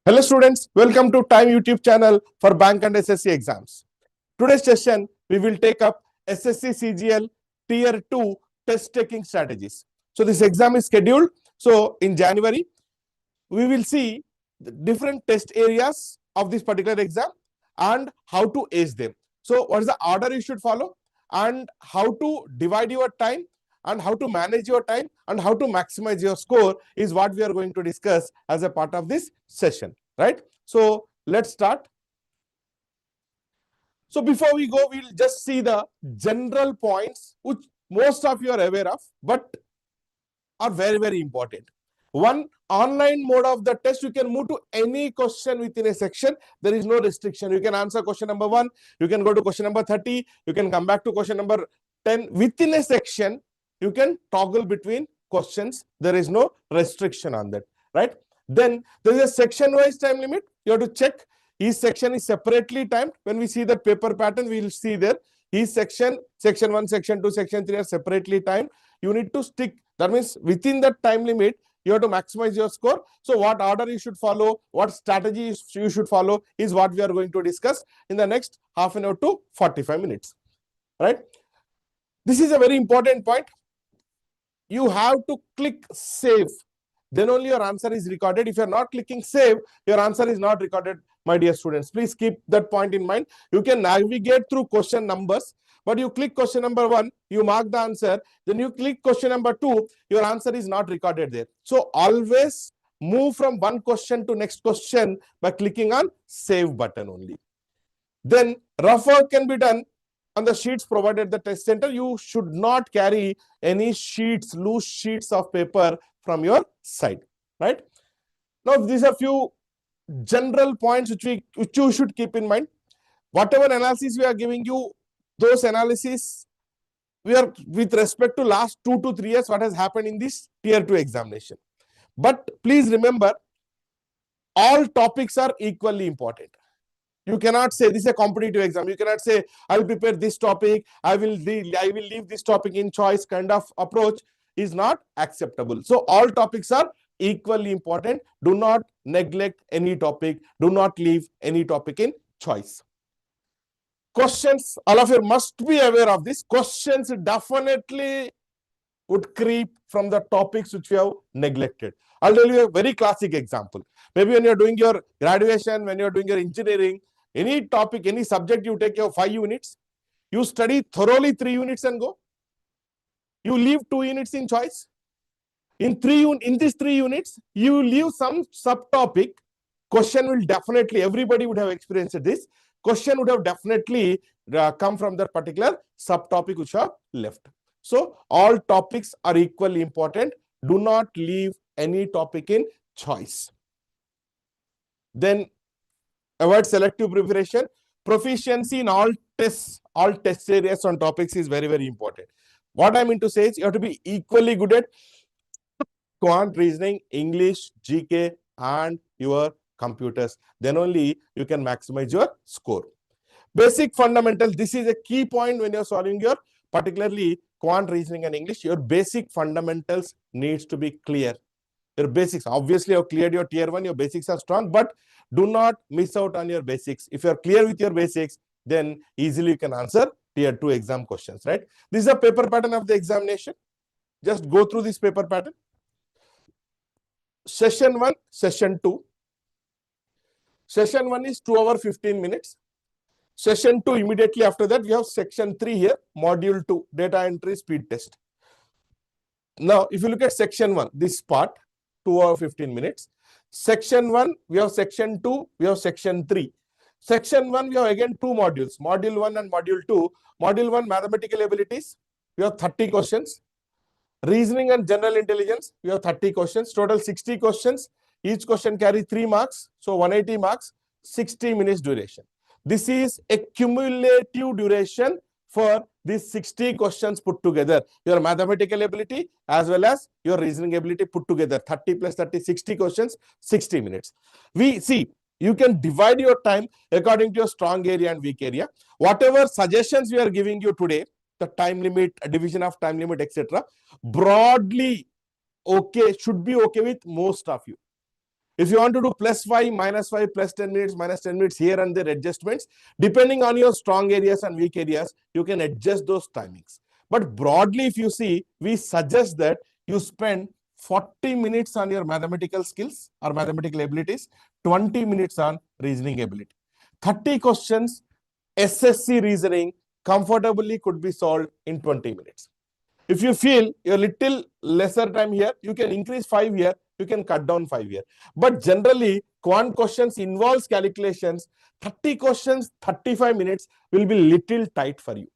Hello students, welcome to Time YouTube channel for bank and SSC exams. Today's session, we will take up SSC CGL Tier 2 test taking strategies. So this exam is scheduled. So in January, we will see the different test areas of this particular exam and how to ace them. So what is the order you should follow and how to divide your time and how to manage your time and how to maximize your score is what we are going to discuss as a part of this session, right? So let's start. So before we go, we'll just see the general points which most of you are aware of, but are very, very important. One, online mode of the test, you can move to any question within a section. There is no restriction. You can answer question number 1, you can go to question number 30, you can come back to question number 10. Within a section, you can toggle between questions. There is no restriction on that, right? Then there is a section-wise time limit. You have to check each section is separately timed. When we see the paper pattern, we will see there each section 1, section 2, section 3 are separately timed. You need to stick. That means within that time limit, you have to maximize your score. So what order you should follow, what strategy you should follow is what we are going to discuss in the next half an hour to 45 minutes, right? This is a very important point. You have to click save. Then only your answer is recorded. If you are not clicking save, your answer is not recorded, my dear students. Please keep that point in mind. You can navigate through question numbers, but you click question number 1, you mark the answer. Then you click question number 2, your answer is not recorded there. So always move from one question to next question by clicking on save button only. Then rough work can be done on the sheets provided at the test center. You should not carry any sheets, loose sheets of paper from your side, right? Now, these are few general points which you should keep in mind. Whatever analysis we are giving you, those analysis we are with respect to last 2 to 3 years, what has happened in this tier 2 examination. But please remember, all topics are equally important. You cannot say this is a competitive exam. You cannot say I will prepare this topic, I will leave this topic in choice. Kind of approach is not acceptable. So all topics are equally important. Do not neglect any topic. Do not leave any topic in choice. Questions, all of you must be aware of this. Questions definitely would creep from the topics which you have neglected. I'll tell you a very classic example. Maybe when you're doing your graduation, when you're doing your engineering, any topic, any subject, you take your 5 units, you study thoroughly 3 units and go. You leave 2 units in choice. In these 3 units, you leave some subtopic. Question will definitely, everybody would have experienced this. Question would have definitely come from that particular subtopic which you have left. So all topics are equally important. Do not leave any topic in choice. Then avoid selective preparation. Proficiency in all test areas on topics is very, very important. What I mean to say is you have to be equally good at quant, reasoning, English, GK, and your computers. Then only you can maximize your score. Basic fundamentals. This is a key point when you're solving your particularly quant, reasoning, and English. Your basic fundamentals needs to be clear. Your basics, obviously you have cleared your tier 1, your basics are strong, but do not miss out on your basics. If you are clear with your basics, then easily you can answer tier 2 exam questions, right? This is a paper pattern of the examination. Just go through this paper pattern. Session 1, session 2. Session 1 is 2 hours 15 minutes. Session 2, immediately after that, we have section 3 here, module 2, data entry speed test. Now, if you look at section 1, this part, 2 hours 15 minutes. Section 1, we have section 2, we have section 3. Section 1, we have again 2 modules, module 1 and module 2. Module 1, mathematical abilities, we have 30 questions. Reasoning and general intelligence, we have 30 questions, total 60 questions. Each question carries 3 marks, so 180 marks, 60 minutes duration. This is a cumulative duration for these 60 questions put together. Your mathematical ability as well as your reasoning ability put together. 30 plus 30, 60 questions, 60 minutes. We see, you can divide your time according to your strong area and weak area. Whatever suggestions we are giving you today, the time limit, division of time limit, etc., broadly okay, should be okay with most of you. If you want to do +5, -5, +10 minutes, -10 minutes here and there adjustments, depending on your strong areas and weak areas, you can adjust those timings. But broadly, if you see, we suggest that you spend 40 minutes on your mathematical skills or mathematical abilities, 20 minutes on reasoning ability. 30 questions, SSC reasoning comfortably could be solved in 20 minutes. If you feel a little lesser time here, you can increase 5 here, you can cut down 5 here. But generally, quant questions involves calculations. 30 questions, 35 minutes will be little tight for you.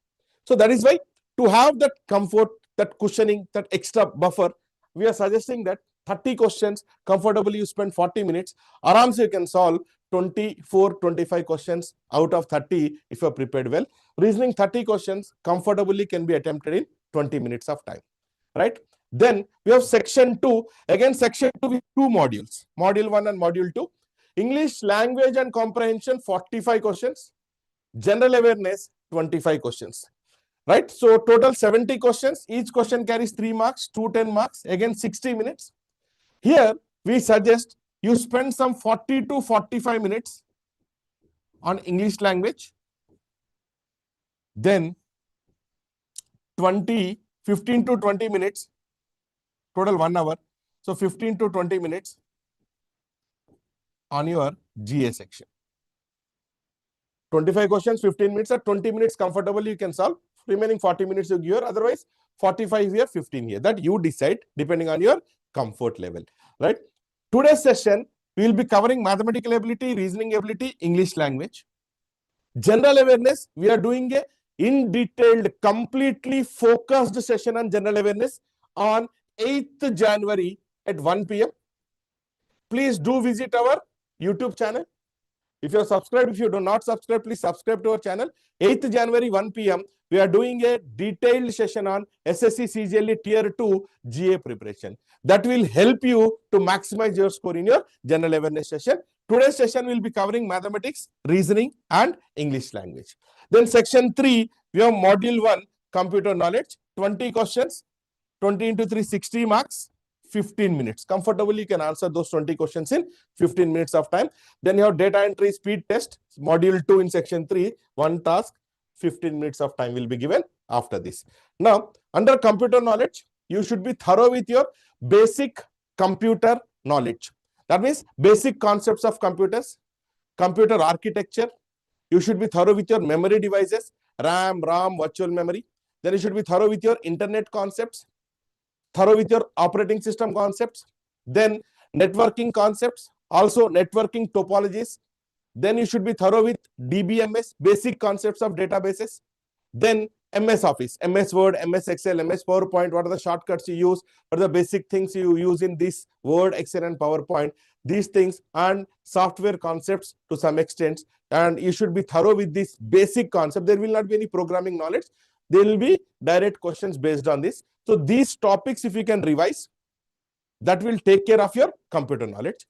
So that is why to have that comfort, that cushioning, that extra buffer, we are suggesting that 30 questions, comfortably you spend 40 minutes. Arams you can solve 24, 25 questions out of 30 if you are prepared well. Reasoning 30 questions comfortably can be attempted in 20 minutes of time, right? Then we have section 2. Again, section 2 with 2 modules, module 1 and module 2. English language and comprehension, 45 questions. General awareness, 25 questions, right? So total 70 questions. Each question carries 3 marks, 2 10 marks, again 60 minutes. Here we suggest you spend some 40 to 45 minutes on English language. Then 15 to 20 minutes, total 1 hour. So 15 to 20 minutes on your GA section. 25 questions, 15 minutes or 20 minutes comfortably you can solve. Remaining 40 minutes you give here, otherwise 45 here, 15 here. That you decide depending on your comfort level, right? Today's session, we will be covering mathematical ability, reasoning ability, English language. General awareness, we are doing a in detailed, completely focused session on general awareness on 8th January at 1 p.m. Please do visit our YouTube channel. If you are subscribed, if you do not subscribe, please subscribe to our channel. 8th January, 1 p.m. we are doing a detailed session on SSC CGLE Tier 2 GA preparation. That will help you to maximize your score in your general awareness session. Today's session will be covering mathematics, reasoning, and English language. Then section 3, we have module 1, computer knowledge, 20 questions, 20 into 3, 60 marks, 15 minutes. Comfortably, you can answer those 20 questions in 15 minutes of time. Then you have data entry speed test, module 2 in section 3, 1 task, 15 minutes of time will be given after this. Now, under computer knowledge, you should be thorough with your basic computer knowledge. That means basic concepts of computers, computer architecture. You should be thorough with your memory devices, RAM, ROM, virtual memory. Then you should be thorough with your internet concepts, thorough with your operating system concepts, then networking concepts, also networking topologies. Then you should be thorough with DBMS, basic concepts of databases. Then MS Office, MS Word, MS Excel, MS PowerPoint, what are the shortcuts you use, what are the basic things you use in this Word, Excel and PowerPoint, these things, and software concepts to some extent. And you should be thorough with this basic concept. There will not be any programming knowledge. There will be direct questions based on this. So these topics, if you can revise, that will take care of your computer knowledge.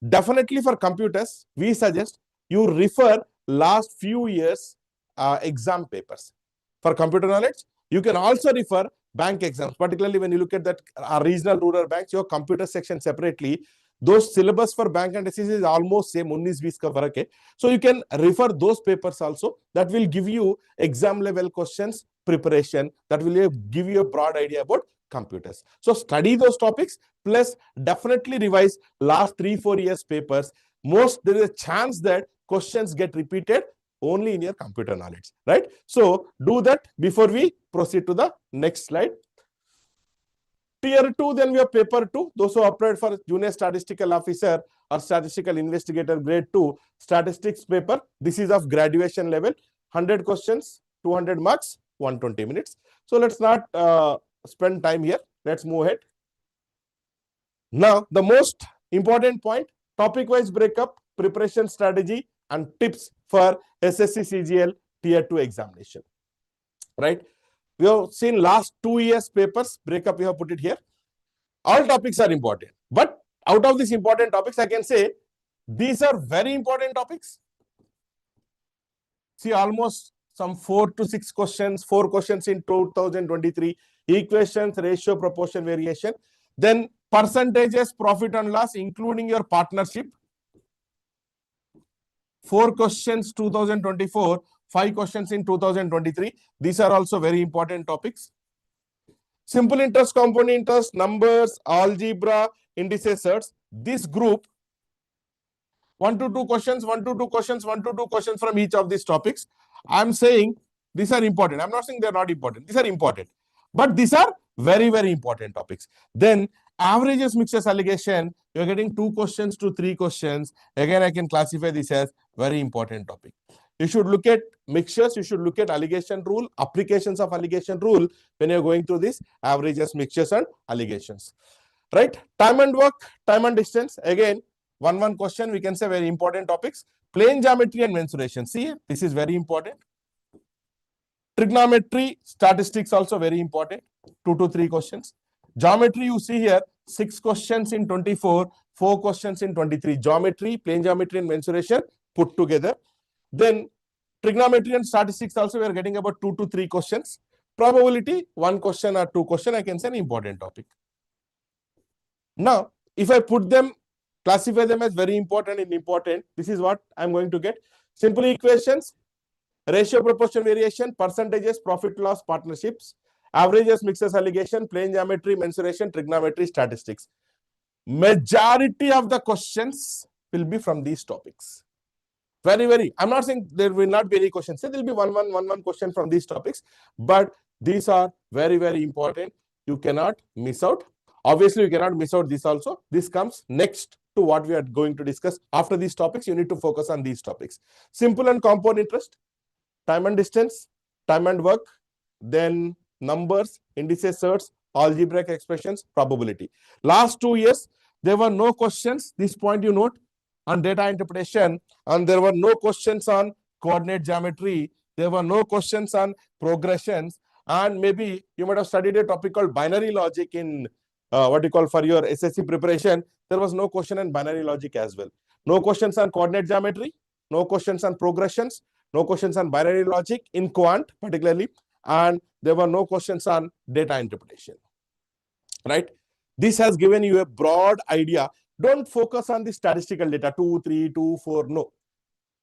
Definitely for computers, we suggest you refer last few years exam papers. For computer knowledge, you can also refer bank exams, particularly when you look at that regional rural banks, your computer section separately. Those syllabus for bank and SSC is almost same, 19-20 ka farak hai. So you can refer those papers also. That will give you exam level questions preparation. That will give you a broad idea about computers. So study those topics, plus definitely revise last 3-4 years papers. There is a chance that questions get repeated only in your computer knowledge, right? So do that before we proceed to the next slide. Tier 2, then we have paper 2. Those who applied for junior statistical officer or statistical investigator grade 2 statistics paper. This is of graduation level, 100 questions, 200 marks, 120 minutes. So let's not spend time here. Let's move ahead. Now, the most important point, topic-wise breakup, preparation strategy, and tips for SSC CGL Tier 2 examination, right? We have seen last 2 years papers breakup. We have put it here. All topics are important, but out of these important topics, I can say these are very important topics. See, almost some 4 to 6 questions, 4 questions in 2023, equations, ratio, proportion, variation. Then percentages, profit and loss, including your partnership. 4 questions 2024, 5 questions in 2023. These are also very important topics. Simple interest, compound interest, numbers, algebra, indices, certs. This group, 1 to 2 questions, 1 to 2 questions, 1 to 2 questions from each of these topics. I'm saying these are important. I'm not saying they're not important. These are important. But these are very, very important topics. Then averages, mixtures, allegation, you're getting 2 questions to 3 questions. Again, I can classify this as very important topic. You should look at mixtures, you should look at allegation rule, applications of allegation rule when you're going through this averages, mixtures and allegations. Right? Time and work, time and distance. Again, one question, we can say very important topics. Plane geometry and mensuration. See, this is very important. Trigonometry, statistics also very important. 2 to 3 questions. Geometry, you see here, 6 questions in 24, 4 questions in 23. Geometry, plane geometry and mensuration put together. Then trigonometry and statistics also we are getting about 2 to 3 questions. Probability, 1 question or 2 questions, I can say an important topic. Now, if I put them, classify them as very important and important, this is what I'm going to get. Simple equations, ratio proportion variation, percentages, profit loss, partnerships, averages, mixes, allegation, plane geometry, mensuration, trigonometry, statistics. Majority of the questions will be from these topics. Very, I'm not saying there will not be any questions. There will be one question from these topics, but these are very, very important. You cannot miss out. Obviously, you cannot miss out this also. This comes next to what we are going to discuss. After these topics, you need to focus on these topics. Simple and compound interest, time and distance, time and work, then numbers, indices, certs, algebraic expressions, probability. Last 2 years, there were no questions. This point you note on data interpretation, and there were no questions on coordinate geometry. There were no questions on progressions, and maybe you might have studied a topic called binary logic in what you call for your SSC preparation. There was no question on binary logic as well. No questions on coordinate geometry, no questions on progressions, no questions on binary logic in quant particularly, and there were no questions on data interpretation. Right? This has given you a broad idea. Don't focus on the statistical data 2, 3, 2, 4. No.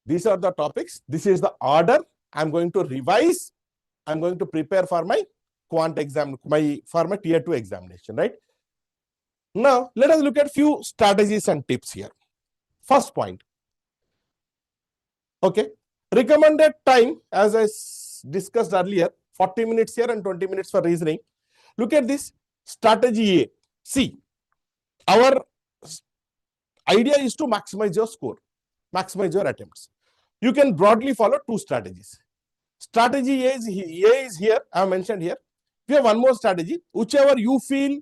These are the topics. This is the order. I'm going to revise. I'm going to prepare for my quant exam, for my tier 2 examination. Right? Now, let us look at few strategies and tips here. First point. Okay. Recommended time, as I discussed earlier, 40 minutes here and 20 minutes for reasoning. Look at this strategy A. See, our idea is to maximize your score, maximize your attempts. You can broadly follow 2 strategies. Strategy A is here, I have mentioned here. We have one more strategy. Whichever you feel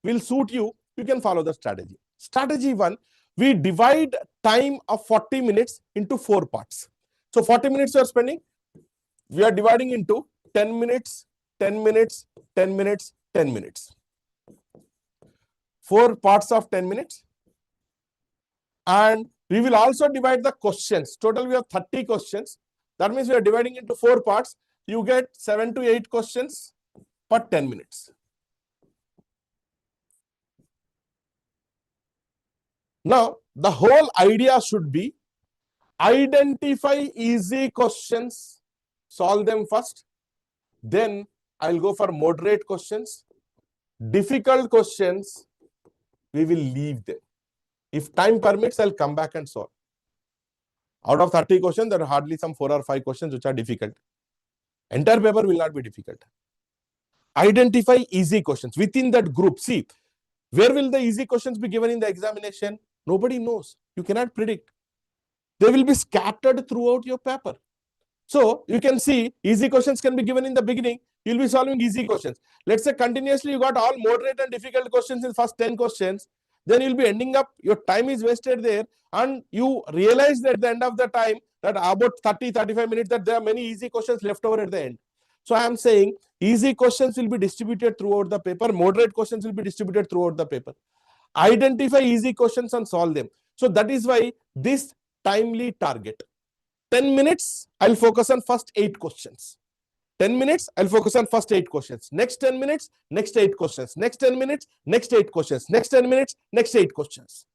will suit you, you can follow the strategy. Strategy 1, we divide time of 40 minutes into 4 parts. So 40 minutes you are spending, we are dividing into 10 minutes, 10 minutes, 10 minutes, 10 minutes. 4 parts of 10 minutes. And we will also divide the questions. Total we have 30 questions. That means we are dividing into 4 parts. You get 7 to 8 questions per 10 minutes. Now, the whole idea should be identify easy questions, solve them first. Then I'll go for moderate questions. Difficult questions, we will leave them. If time permits, I'll come back and solve. Out of 30 questions, there are hardly some 4 or 5 questions which are difficult. Entire paper will not be difficult. Identify easy questions within that group. See, where will the easy questions be given in the examination? Nobody knows. You cannot predict. They will be scattered throughout your paper. So you can see easy questions can be given in the beginning. You'll be solving easy questions. Let's say continuously you got all moderate and difficult questions in first 10 questions. Then you'll be ending up, your time is wasted there, and you realize that at the end of the time that about 30-35 minutes that there are many easy questions left over at the end. So I am saying easy questions will be distributed throughout the paper, moderate questions will be distributed throughout the paper. Identify easy questions and solve them. So that is why this timely target. 10 minutes, I'll focus on first 8 questions. 10 minutes, I'll focus on first 8 questions. Next 10 minutes, next 8 questions. Next 10 minutes, next 8 questions. Next 10 minutes, next 8 questions.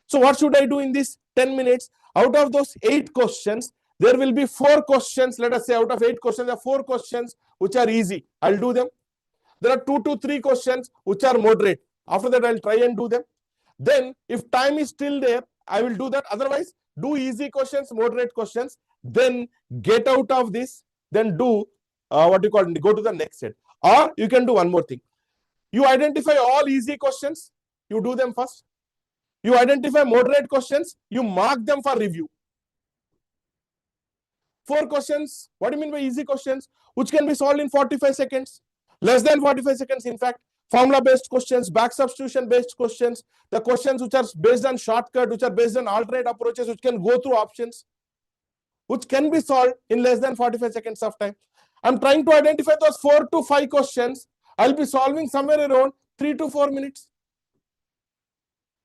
So what should I do in this 10 minutes? Out of those 8 questions, there will be 4 questions. Let us say out of 8 questions, there are 4 questions which are easy. I'll do them. There are 2 to 3 questions which are moderate. After that, I'll try and do them. Then if time is still there, I will do that. Otherwise, do easy questions, moderate questions. Then get out of this. Then do go to the next set. Or you can do one more thing. You identify all easy questions. You do them first. You identify moderate questions. You mark them for review. 4 questions. What do you mean by easy questions? Which can be solved in 45 seconds. Less than 45 seconds, in fact. Formula-based questions, back substitution-based questions, the questions which are based on shortcut, which are based on alternate approaches, which can go through options, which can be solved in less than 45 seconds of time. I'm trying to identify those 4 to 5 questions. I'll be solving somewhere around 3 to 4 minutes.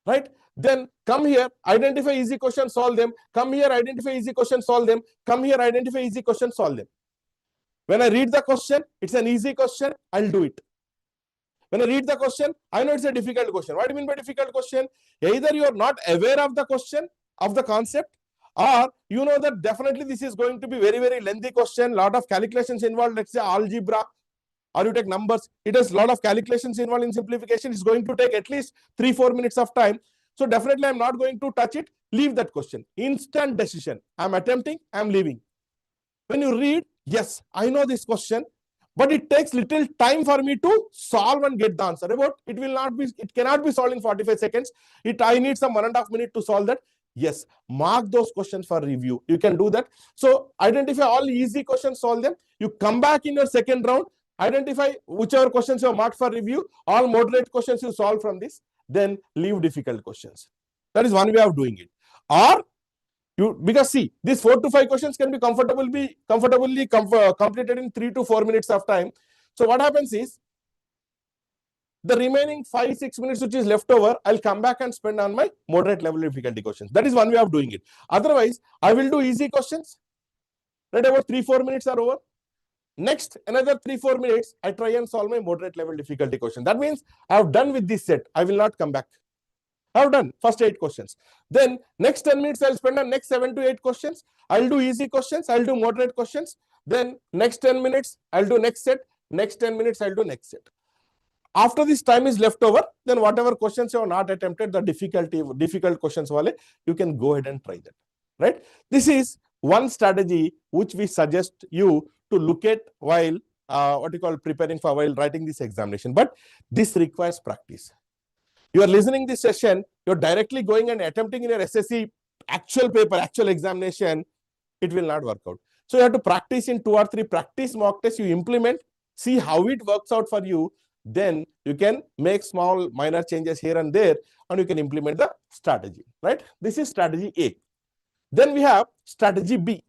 Right? Then come here, identify easy questions, solve them. Come here, identify easy questions, solve them. Come here, identify easy questions, solve them. When I read the question, it's an easy question, I'll do it. When I read the question, I know it's a difficult question. What do you mean by difficult question? Either you are not aware of the question, of the concept, or you know that definitely this is going to be very, very lengthy question, lot of calculations involved, let's say algebra, or you take numbers, it has a lot of calculations involved in simplification. It's going to take at least 3-4 minutes of time. So definitely I'm not going to touch it. Leave that question. Instant decision. I'm attempting, I'm leaving. When you read, yes, I know this question, but it takes little time for me to solve and get the answer. It cannot be solved in 45 seconds. I need some 1.5 minutes to solve that. Yes, mark those questions for review. You can do that. So identify all easy questions, solve them. You come back in your second round, identify whichever questions you have marked for review, all moderate questions you solve from this, then leave difficult questions. That is one way of doing it. Or because see, these 4 to 5 questions can be comfortably completed in 3 to 4 minutes of time. So what happens is, the remaining 5-6 minutes which is left over, I'll come back and spend on my moderate level difficulty questions. That is one way of doing it. Otherwise, I will do easy questions. Right, about 3-4 minutes are over. Next, another 3-4 minutes, I try and solve my moderate level difficulty question. That means I have done with this set. I will not come back. I have done first 8 questions. Then next 10 minutes, I'll spend on next 7 to 8 questions. I'll do easy questions. I'll do moderate questions. Then next 10 minutes, I'll do next set. Next 10 minutes, I'll do next set. After this time is left over, then whatever questions you have not attempted, the difficult questions, you can go ahead and try that. Right? This is one strategy which we suggest you to look at while preparing for while writing this examination. But this requires practice. You are listening this session, you're directly going and attempting in your SSC actual paper, actual examination, it will not work out. So you have to practice in 2 or 3 practice mock tests, you implement, see how it works out for you, then you can make small minor changes here and there, and you can implement the strategy, right? This is strategy A. Then we have strategy B.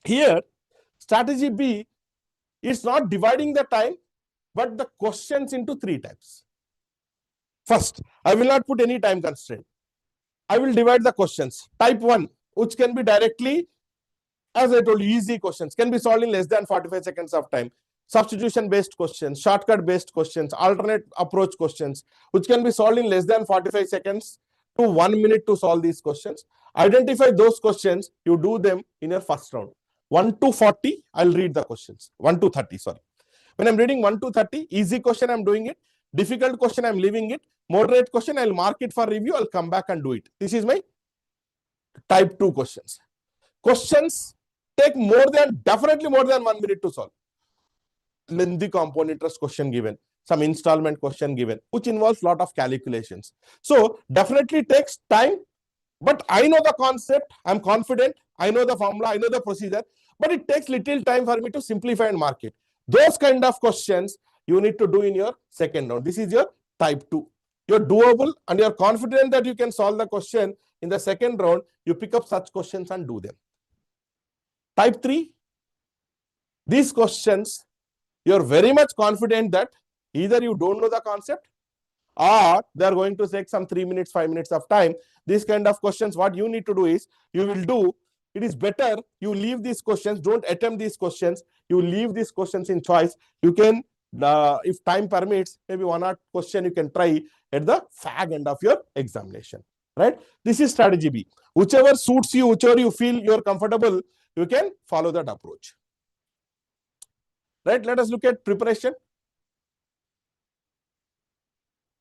Here, strategy B is not dividing the time, but the questions into 3 types. First, I will not put any time constraint. I will divide the questions. Type 1, which can be directly, as I told you, easy questions, can be solved in less than 45 seconds of time. Substitution-based questions, shortcut-based questions, alternate approach questions, which can be solved in less than 45 seconds to 1 minute to solve these questions. Identify those questions, you do them in your first round. 1 to 40, I'll read the questions. 1 to 30, sorry. When I'm reading 1 to 30, easy question, I'm doing it. Difficult question, I'm leaving it. Moderate question, I'll mark it for review. I'll come back and do it. This is my type 2 questions. Questions take definitely more than 1 minute to solve. Lengthy compound interest question given, some installment question given, which involves a lot of calculations. So definitely takes time, but I know the concept, I'm confident, I know the formula, I know the procedure, but it takes little time for me to simplify and mark it. Those kind of questions you need to do in your second round. This is your type 2. You're doable and you're confident that you can solve the question in the second round. You pick up such questions and do them. Type 3, these questions, you're very much confident that either you don't know the concept or they're going to take some 3 minutes, 5 minutes of time. These kind of questions, what you need to do is, you will do it is better you leave these questions, don't attempt these questions, you leave these questions in choice. You can, if time permits, maybe one or question you can try at the fag end of your examination, right? This is strategy B. Whichever suits you, whichever you feel you're comfortable, you can follow that approach, right? Let us look at preparation.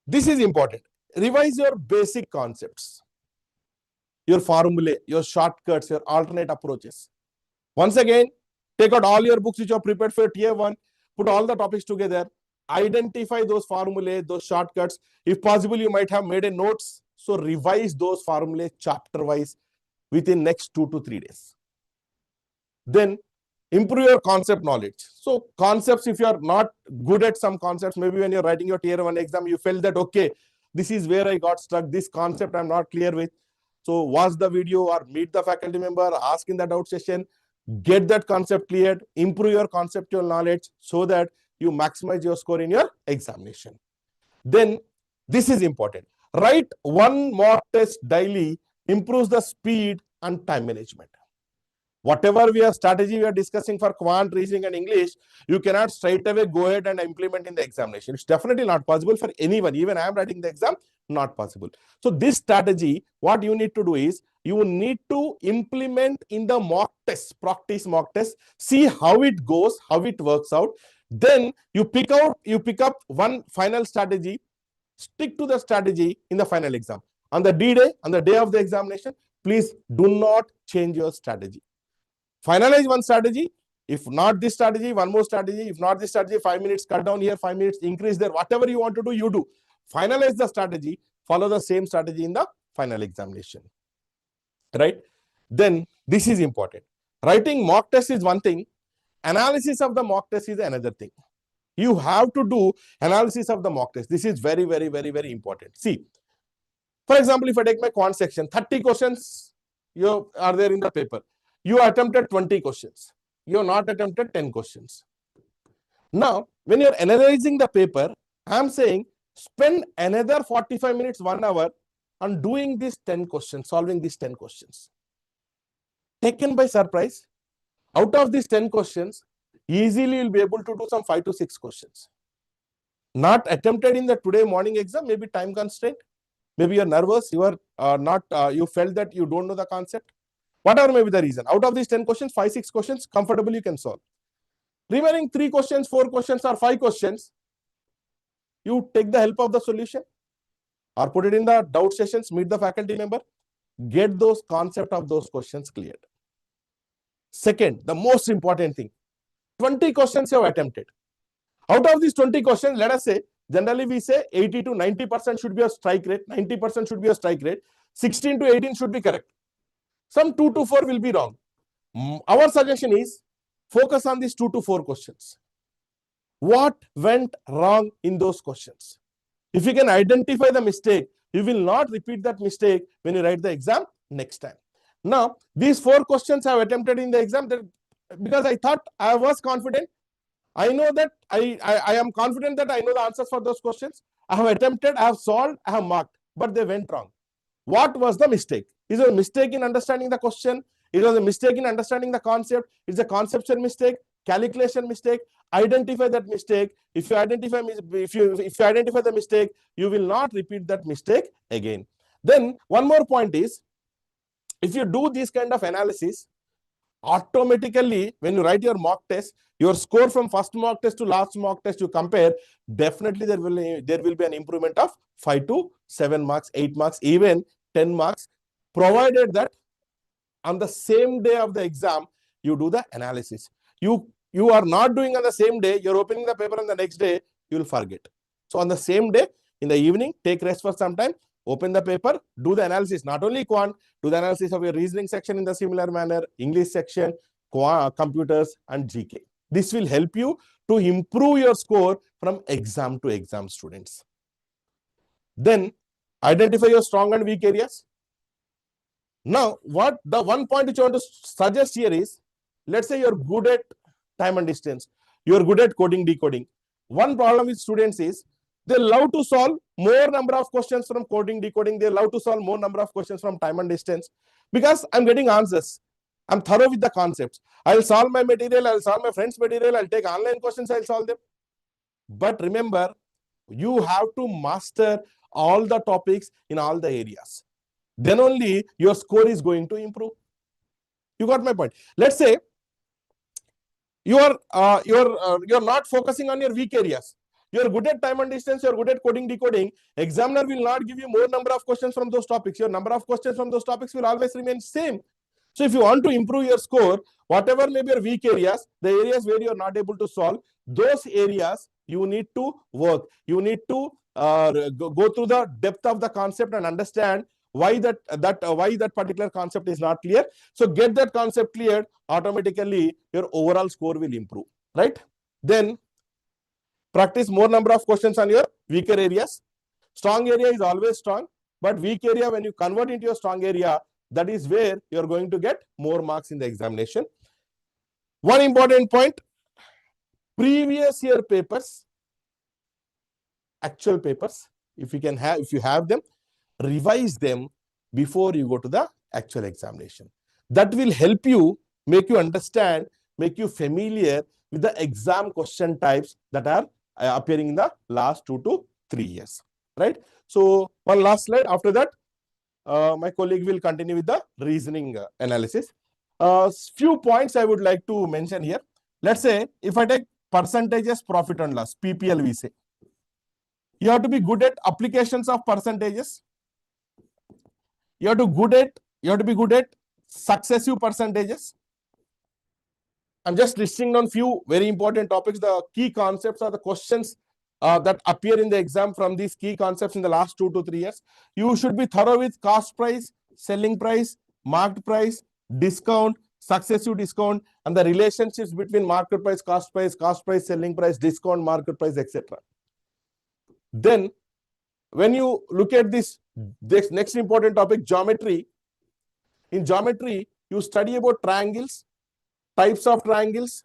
This is important. Revise your basic concepts, your formulae, your shortcuts, your alternate approaches. Once again, take out all your books which are prepared for Tier 1, put all the topics together, identify those formulae, those shortcuts. If possible, you might have made a notes. So revise those formulae chapter-wise within next 2 to 3 days. Then improve your concept knowledge. So concepts, if you are not good at some concepts, maybe when you're writing your Tier 1 exam, you felt that, okay, this is where I got stuck, this concept I'm not clear with. So watch the video or meet the faculty member, ask in the doubt session, get that concept cleared, improve your conceptual knowledge so that you maximize your score in your examination. Then this is important. Write one mock test daily, improves the speed and time management. Whatever strategy we are discussing for quant, reasoning and English, you cannot straight away go ahead and implement in the examination. It's definitely not possible for anyone. Even I am writing the exam, not possible. So this strategy, what you need to do is, you need to implement in the mock test, practice mock test, see how it goes, how it works out. Then you pick up one final strategy, stick to the strategy in the final exam. On the D-Day, on the day of the examination, please do not change your strategy. Finalize one strategy. If not this strategy, one more strategy. If not this strategy, 5 minutes, cut down here, 5 minutes, increase there. Whatever you want to do, you do. Finalize the strategy. Follow the same strategy in the final examination. Right? Then this is important. Writing mock test is one thing. Analysis of the mock test is another thing. You have to do analysis of the mock test. This is very, very, very, very important. See, for example, if I take my quant section, 30 questions are there in the paper. You attempted 20 questions. You have not attempted 10 questions. Now, when you're analyzing the paper, I'm saying spend another 45 minutes, 1 hour on doing these 10 questions, solving these 10 questions. Taken by surprise, out of these 10 questions, easily you'll be able to do some 5 to 6 questions. Not attempted in the today morning exam, maybe time constraint. Maybe you're nervous, you felt that you don't know the concept. Whatever may be the reason. Out of these 10 questions, 5, 6 questions, comfortably you can solve. Remaining 3 questions, 4 questions or 5 questions, you take the help of the solution or put it in the doubt sessions, meet the faculty member, get those concept of those questions cleared. Second, the most important thing, 20 questions you have attempted. Out of these 20 questions, let us say, generally we say 80 to 90% should be a strike rate, 90% should be a strike rate, 16 to 18 should be correct. Some 2 to 4 will be wrong. Our suggestion is focus on these 2 to 4 questions. What went wrong in those questions? If you can identify the mistake, you will not repeat that mistake when you write the exam next time. Now, these 4 questions I have attempted in the exam because I thought I was confident. I know that I am confident that I know the answers for those questions. I have attempted, I have solved, I have marked, but they went wrong. What was the mistake? Is it a mistake in understanding the question? It was a mistake in understanding the concept. It's a conceptual mistake, calculation mistake. Identify that mistake. If you identify the mistake, you will not repeat that mistake again. Then one more point is, if you do this kind of analysis, automatically when you write your mock test, your score from first mock test to last mock test you compare, definitely there will be an improvement of 5 to 7 marks, 8 marks, even 10 marks, provided that on the same day of the exam you do the analysis. You are not doing on the same day, you're opening the paper on the next day, you will forget. So on the same day, in the evening, take rest for some time, open the paper, do the analysis, not only quant, do the analysis of your reasoning section in the similar manner, English section, computers and GK. This will help you to improve your score from exam to exam, students. Then identify your strong and weak areas. Now, the one point which I want to suggest here is, let's say you're good at time and distance, you're good at coding, decoding. One problem with students is they love to solve more number of questions from coding, decoding. They love to solve more number of questions from time and distance because I'm getting answers. I'm thorough with the concepts. I'll solve my material, I'll solve my friend's material, I'll take online questions, I'll solve them. But remember, you have to master all the topics in all the areas. Then only your score is going to improve. You got my point. Let's say you're not focusing on your weak areas. You're good at time and distance, you're good at coding, decoding. Examiner will not give you more number of questions from those topics. Your number of questions from those topics will always remain same. So if you want to improve your score, whatever may be your weak areas, the areas where you're not able to solve, those areas you need to work. You need to go through the depth of the concept and understand why that particular concept is not clear. So get that concept cleared, automatically your overall score will improve, right? Then practice more number of questions on your weaker areas. Strong area is always strong, but weak area, when you convert into your strong area, that is where you're going to get more marks in the examination. One important point, previous year papers, actual papers, if you have them, revise them before you go to the actual examination. That will help you, make you understand, make you familiar with the exam question types that are appearing in the last 2 to 3 years, right? So one last slide. After that, my colleague will continue with the reasoning analysis. Few points I would like to mention here. Let's say if I take percentages profit and loss, PPL we say. You have to be good at applications of percentages. You have to be good at successive percentages. I'm just listing down few very important topics, the key concepts or the questions that appear in the exam from these key concepts in the last 2 to 3 years. You should be thorough with cost price, selling price, marked price, discount, successive discount, and the relationships between market price, cost price, selling price, discount, market price, etc. Then when you look at this next important topic, geometry. In geometry, you study about triangles, types of triangles,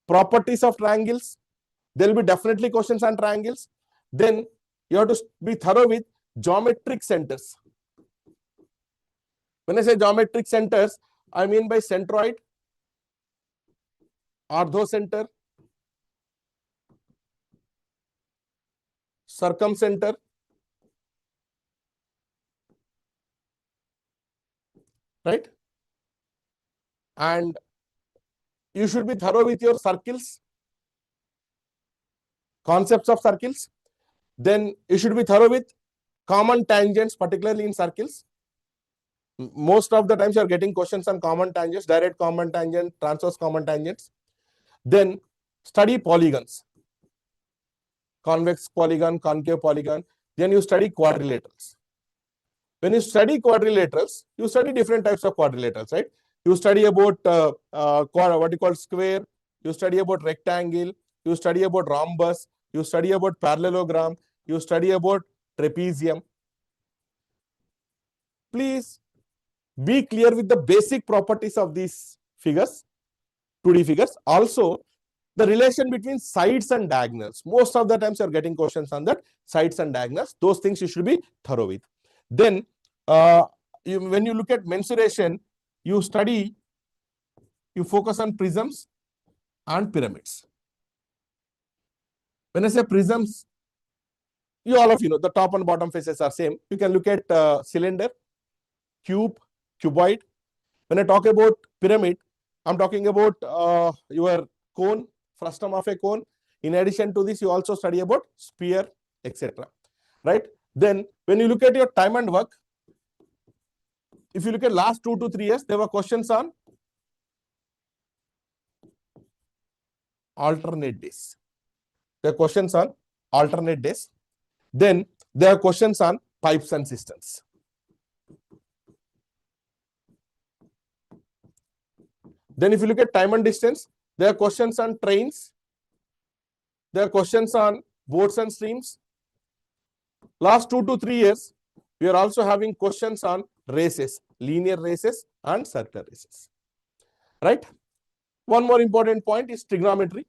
properties of triangles. There will be definitely questions on triangles. Then you have to be thorough with geometric centers. When I say geometric centers, I mean by centroid, orthocenter, circumcenter, right? And you should be thorough with your circles, concepts of circles. Then you should be thorough with common tangents, particularly in circles. Most of the times you are getting questions on common tangents, direct common tangent, transverse common tangents. Then study polygons, convex polygon, concave polygon. Then you study quadrilaterals. When you study quadrilaterals, you study different types of quadrilaterals, right? You study about what you call square, you study about rectangle, you study about rhombus, you study about parallelogram, you study about trapezium. Please be clear with the basic properties of these figures, 2D figures. Also, the relation between sides and diagonals. Most of the times you are getting questions on that, sides and diagonals. Those things you should be thorough with. Then, when you look at mensuration, you focus on prisms and pyramids. When I say prisms, all of you know the top and bottom faces are same. You can look at cylinder, cube, cuboid. When I talk about pyramid, I'm talking about your cone, frustum of a cone. In addition to this, you also study about sphere, etc. Right? Then, when you look at your time and work, if you look at last 2 to 3 years, there were questions on alternate days. There are questions on alternate days. Then there are questions on pipes and cisterns. Then if you look at time and distance, there are questions on trains. There are questions on boats and streams. Last 2 to 3 years, we are also having questions on races, linear races and circular races. Right? One more important point is trigonometry.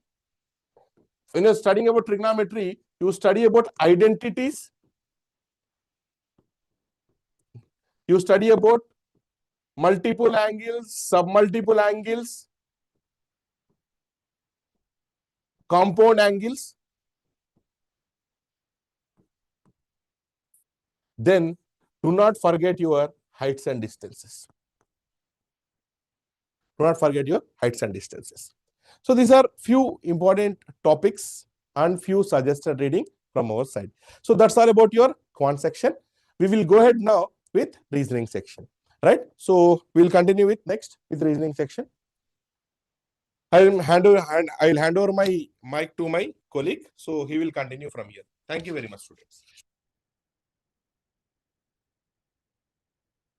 When you're studying about trigonometry, you study about identities. You study about multiple angles, submultiple angles, compound angles. Then do not forget your heights and distances. Do not forget your heights and distances. So these are few important topics and few suggested reading from our side. So that's all about your quant section. We will go ahead now with reasoning section, right? So we'll continue with next with reasoning section. I'll hand over my mic to my colleague, so he will continue from here. Thank you very much, students.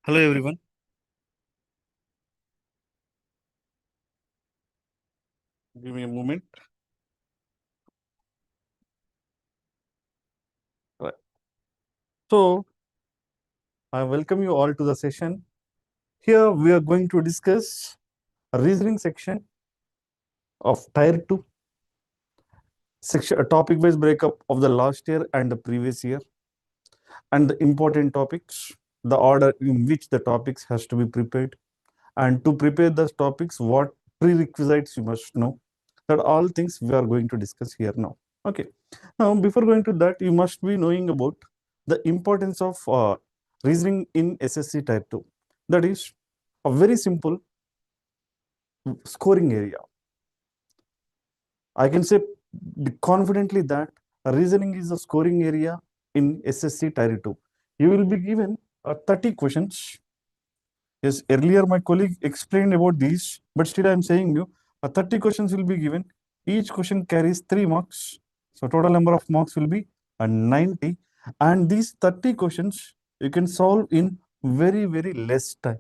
Hello everyone. Give me a moment. Right. So I welcome you all to the session. Here we are going to discuss a reasoning section of Tier 2 section, a topic-based breakup of the last year and the previous year, and the important topics, the order in which the topics has to be prepared, and to prepare those topics, what prerequisites you must know. That all things we are going to discuss here now. Okay. Now, before going to that, you must be knowing about the importance of reasoning in SSC Tier 2. That is a very simple scoring area. I can say confidently that reasoning is a scoring area in SSC Tier 2. You will be given 30 questions. Yes, earlier my colleague explained about these, but still I am saying you, 30 questions will be given. Each question carries 3 marks. So total number of marks will be 90. And these 30 questions you can solve in very, very less time.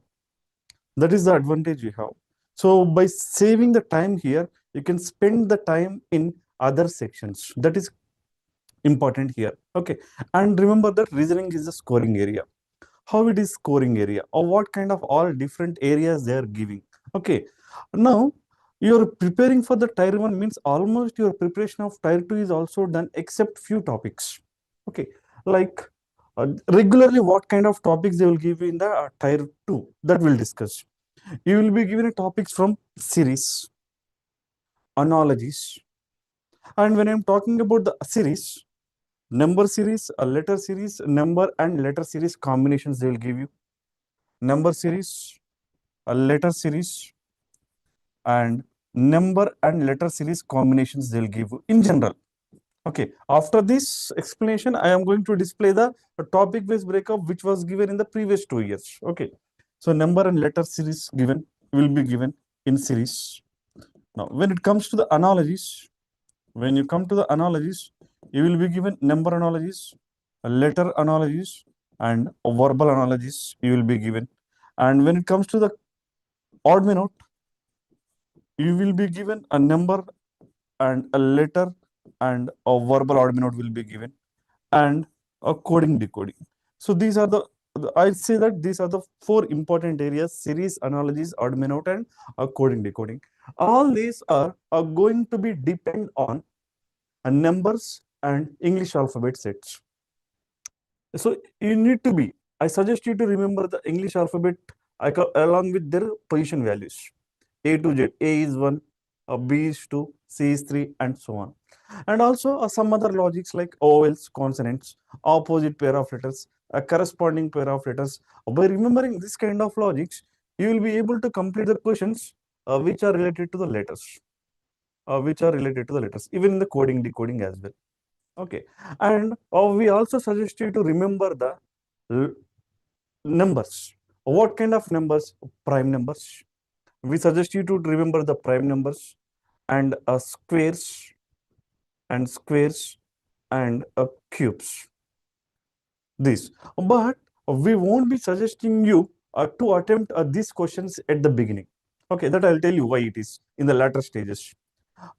That is the advantage you have. So by saving the time here, you can spend the time in other sections. That is important here. Okay. And remember that reasoning is a scoring area. How it is scoring area or what kind of all different areas they are giving. Okay. Now you're preparing for the Tier 1 means almost your preparation of Tier 2 is also done except few topics. Okay. Like regularly what kind of topics they will give you in the Tier 2 that we'll discuss. You will be given a topics from series, analogies, and when I'm talking about the series, number series, a letter series, number and letter series combinations they will give you. Number series, a letter series, and number and letter series combinations they'll give you in general. Okay, after this explanation, I am going to display the topic based breakup which was given in the previous 2 years. Okay, so number and letter series given will be given in series. Now, when it comes to the analogies, when you come to the analogies, you will be given number analogies, letter analogies, and verbal analogies you will be given. And when it comes to the odd minute, you will be given a number and a letter and a verbal odd minute will be given and a coding decoding. So these are I say that these are the 4 important areas: series, analogies, odd minute, and coding decoding. All these are going to be depend on numbers and English alphabet sets. So you need to be, I suggest you to remember the English alphabet along with their position values. A to Z. A is 1, B is 2, C is 3, and so on. And also some other logics like vowels, consonants, opposite pair of letters, a corresponding pair of letters. By remembering this kind of logics, you will be able to complete the questions which are related to the letters. Even in the coding, decoding as well. Okay. And we also suggest you to remember the numbers. What kind of numbers? Prime numbers. We suggest you to remember the prime numbers and squares and cubes. This, but we won't be suggesting you to attempt these questions at the beginning. Okay, that I'll tell you why it is in the latter stages.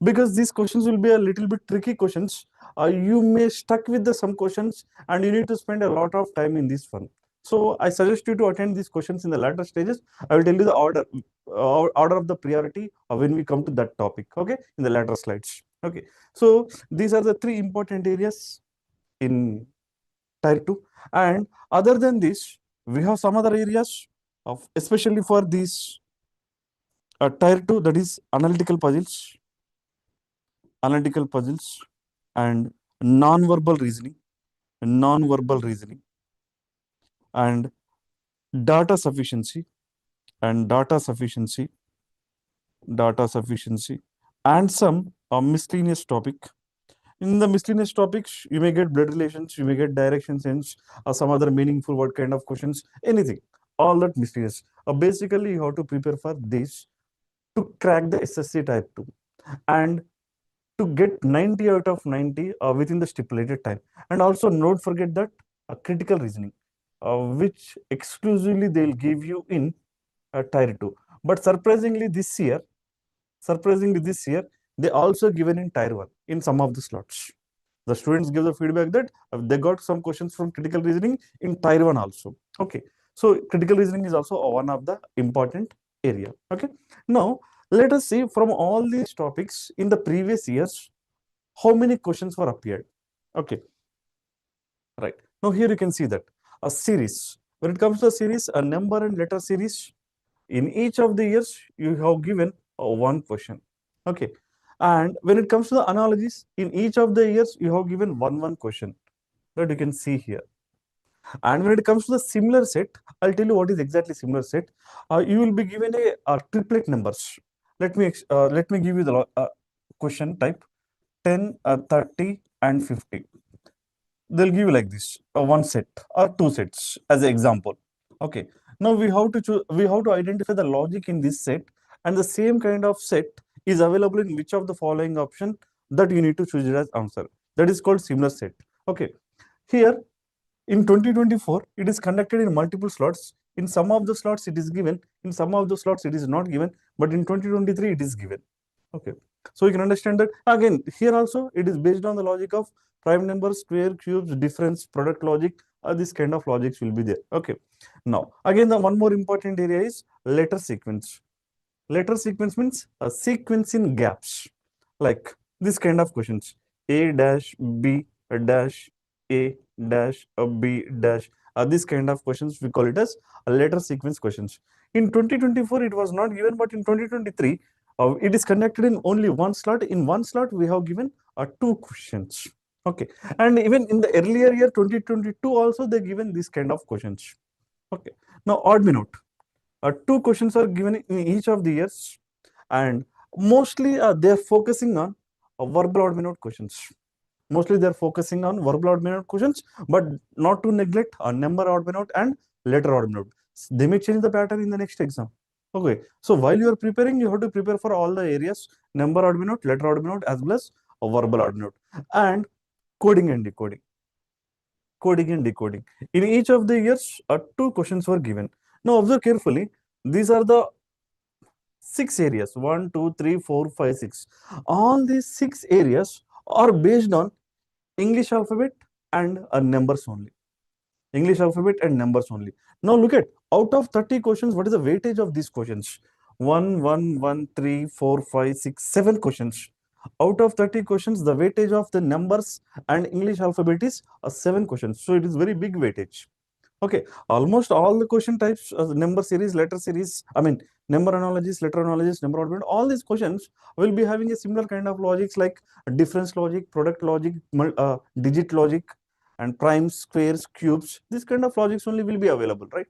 Because these questions will be a little bit tricky questions. You may stuck with some questions and you need to spend a lot of time in this one. So I suggest you to attend these questions in the latter stages. I will tell you the order of the priority when we come to that topic. Okay, in the latter slides. Okay, so these are the 3 important areas in Tier 2. And other than this, we have some other areas especially for these tier 2, that is analytical puzzles and non-verbal reasoning, and data sufficiency, and data sufficiency, and some miscellaneous topic. In the miscellaneous topics, you may get blood relations, you may get direction sense, or some other meaningful word kind of questions, anything. All that miscellaneous. Basically, you have to prepare for this to crack the SSC type 2 and to get 90 out of 90 within the stipulated time. And also, don't forget that critical reasoning, which exclusively they'll give you in tier 2. But surprisingly, this year, they also given in tier 1 in some of the slots. The students give the feedback that they got some questions from critical reasoning in tier 1 also. Okay, so critical reasoning is also one of the important area. Okay, now let us see from all these topics in the previous years how many questions were appeared. Okay, right, now here you can see that a series, when it comes to a series, a number and letter series, in each of the years you have given one question. Okay, and when it comes to the analogies, in each of the years you have given one question that you can see here. And when it comes to the similar set, I'll tell you what is exactly similar set. You will be given a triplet numbers. Let me give you the question type 10, 30, and 50. They'll give you like this, one set or two sets as an example. Okay. Now we have to choose, we have to identify the logic in this set, and the same kind of set is available in which of the following option that you need to choose it as answer. That is called similar set. Okay. Here in 2024, it is conducted in multiple slots. In some of the slots it is given, in some of the slots it is not given, but in 2023 it is given. Okay. So you can understand that again here also it is based on the logic of prime numbers, square, cubes, difference, product logic. This kind of logics will be there. Okay. Now again the one more important area is letter sequence. Letter sequence means a sequence in gaps, like this kind of questions: A dash B dash A dash B dash. This kind of questions we call it as a letter sequence questions. In 2024 it was not given, but in 2023 it is conducted in only one slot. In one slot we have given two questions. Okay, and even in the earlier year 2022 also they given this kind of questions. Okay, now odd me note. Two questions are given in each of the years, and mostly they are focusing on verbal odd minute questions. Mostly they are focusing on verbal odd minute questions, but not to neglect a number odd minute and letter odd minute. They may change the pattern in the next exam. Okay, so while you are preparing, you have to prepare for all the areas: number odd minute, letter odd minute, as well as a verbal odd minute, and coding and decoding. Coding and decoding. In each of the years, two questions were given. Now observe carefully. These are the 6 areas: 1, 2, 3, 4, 5, 6. All these 6 areas are based on English alphabet and numbers only. English alphabet and numbers only. Now look at, out of 30 questions, what is the weightage of these questions? 1, 1, 1, 3, 4, 5, 6, 7 questions. Out of 30 questions, the weightage of the numbers and English alphabet is 7 questions. So it is very big weightage. Okay, almost all the question types, number series, letter series, number analogies, letter analogies, number odd, all these questions will be having a similar kind of logics like difference logic, product logic, digit logic, and primes, squares, cubes. This kind of logics only will be available, right?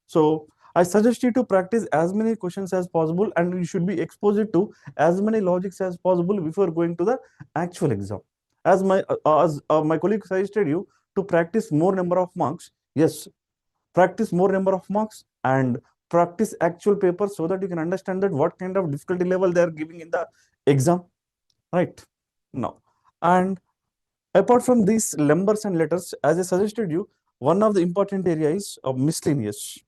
So I suggest you to practice as many questions as possible, and you should be exposed to as many logics as possible before going to the actual exam. As my colleague suggested you to practice more number of marks. Yes, practice more number of marks and practice actual papers so that you can understand that what kind of difficulty level they are giving in the exam, right? Now, and apart from these numbers and letters, as I suggested you, one of the important area is miscellaneous.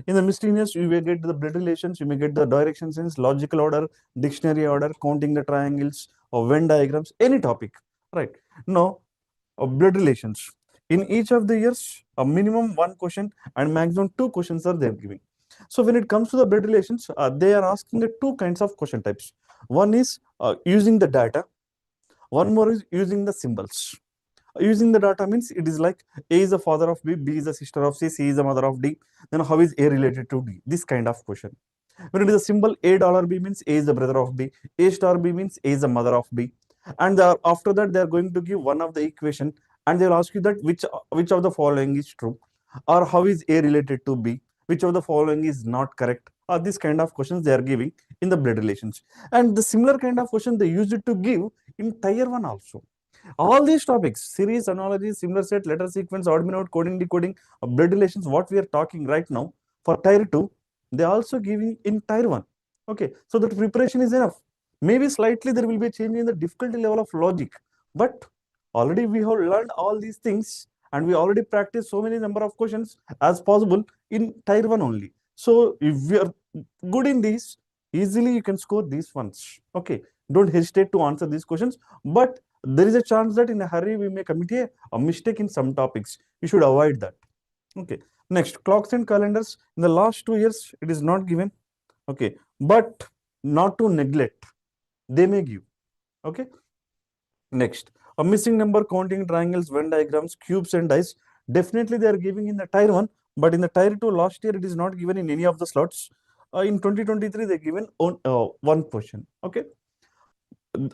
In the miscellaneous, you may get the blood relations, you may get the direction sense, logical order, dictionary order, counting the triangles, or Venn diagrams, any topic, right? Now, blood relations. In each of the years, a minimum one question and maximum two questions are there giving. So when it comes to the blood relations, they are asking the two kinds of question types. One is using the data. One more is using the symbols. Using the data means it is like A is the father of B, B is the sister of C, C is the mother of D. Then how is A related to D? This kind of question. When it is a symbol $A means A is the brother of B, A*B means A is the mother of B. And after that, they are going to give one of the equation and they will ask you that which of the following is true, or how is A related to B, which of the following is not correct, or this kind of questions they are giving in the blood relations. And the similar kind of question they use it to give in tier 1 also. All these topics, series, analogies, similar set, letter sequence, odd minute, coding, decoding, blood relations, what we are talking right now for tier 2, they also giving in tier 1. Okay, so that preparation is enough. Maybe slightly there will be a change in the difficulty level of logic, but already we have learned all these things and we already practice so many number of questions as possible in tier 1 only. So if we are good in these, easily you can score these ones. Okay, don't hesitate to answer these questions, but there is a chance that in a hurry we may commit a mistake in some topics. You should avoid that. Okay, next, clocks and calendars. In the last 2 years it is not given. Okay, but not to neglect, they may give. Okay, next, a missing number, counting triangles, Venn diagrams, cubes and dice. Definitely they are giving in the tier 1, but in the tier 2 last year it is not given in any of the slots. In 2023 they given on one question. Okay,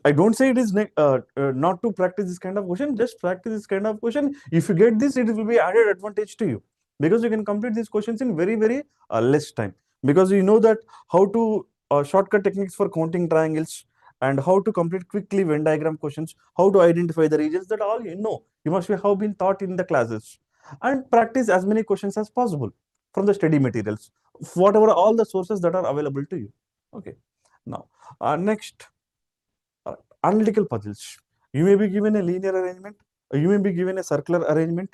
I don't say it is not to practice this kind of question. Just practice this kind of question. If you get this, it will be added advantage to you because you can complete these questions in very less time. Because you know that how to shortcut techniques for counting triangles and how to complete quickly Venn diagram questions, how to identify the regions. That all you know. You must have been taught in the classes, and practice as many questions as possible from the study materials, whatever all the sources that are available to you. Okay. Now, next, analytical puzzles. You may be given a linear arrangement, you may be given a circular arrangement,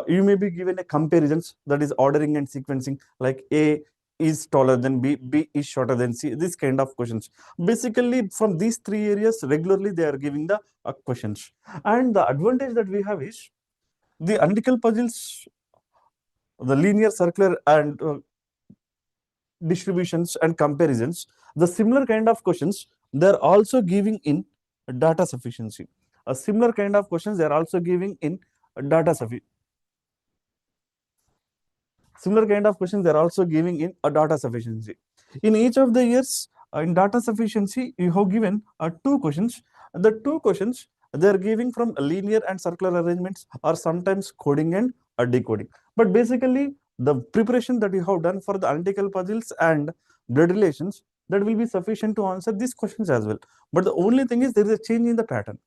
you may be given a comparisons, that is ordering and sequencing, like A is taller than B, B is shorter than C, this kind of questions. Basically, from these three areas, regularly they are giving the questions. And the advantage that we have is the analytical puzzles, the linear, circular, and distributions and comparisons, the similar kind of questions they're also giving in data sufficiency. A similar kind of questions they're also giving in data sufficiency. Similar kind of questions they're also giving in a data sufficiency. In each of the years, in data sufficiency, you have given two questions. The two questions they're giving from linear and circular arrangements or sometimes coding and decoding. But basically, the preparation that you have done for the analytical puzzles and blood relations, that will be sufficient to answer these questions as well. But the only thing is there is a change in the pattern.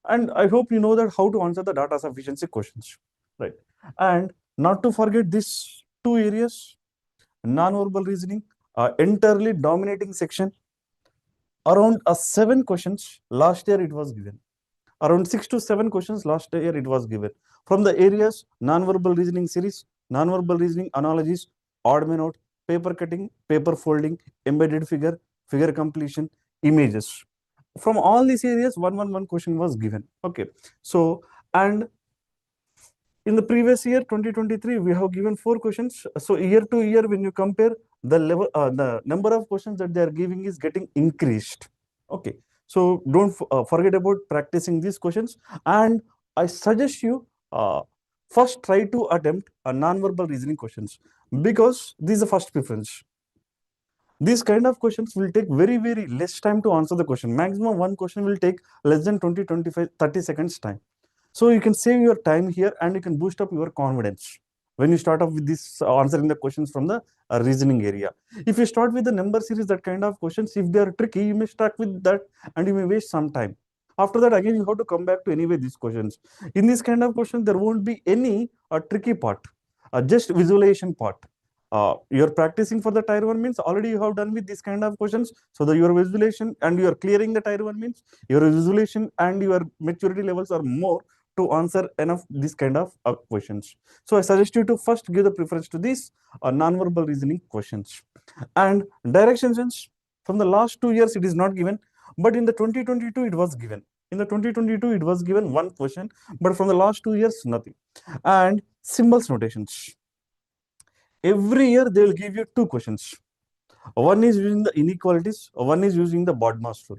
And I hope you know that how to answer the data sufficiency questions, right? And not to forget these two areas, non-verbal reasoning, entirely dominating section. Around 7 questions last year it was given. Around 6 to 7 questions last year it was given from the areas non-verbal reasoning series, non-verbal reasoning analogies, odd man out, paper cutting, paper folding, embedded figure, figure completion, images. From all these areas, one question was given. Okay, so and in the previous year 2023 we have given 4 questions. So year to year when you compare, the level the number of questions that they are giving is getting increased. Okay, so don't forget about practicing these questions, and I suggest you first try to attempt a non-verbal reasoning questions, because this is the first preference. These kind of questions will take very less time to answer the question. Maximum one question will take less than 20, 25, 30 seconds time. So you can save your time here and you can boost up your confidence when you start off with this answering the questions from the reasoning area. If you start with the number series, that kind of questions, if they are tricky, you may start with that and you may waste some time. After that, again, you have to come back to anyway these questions. In this kind of question, there won't be any tricky part, just visualization part. You're practicing for the tier 1 means already you have done with this kind of questions. So the your visualization and you are clearing the tier 1 means your visualization and your maturity levels are more to answer enough this kind of questions. So I suggest you to first give the preference to these non-verbal reasoning questions. And directions, from the last 2 years it is not given, but in the 2022 it was given. In the 2022 it was given one question, but from the last 2 years nothing. And symbols notations, every year they will give you 2 questions. One is using the inequalities, one is using the BODMAS rule,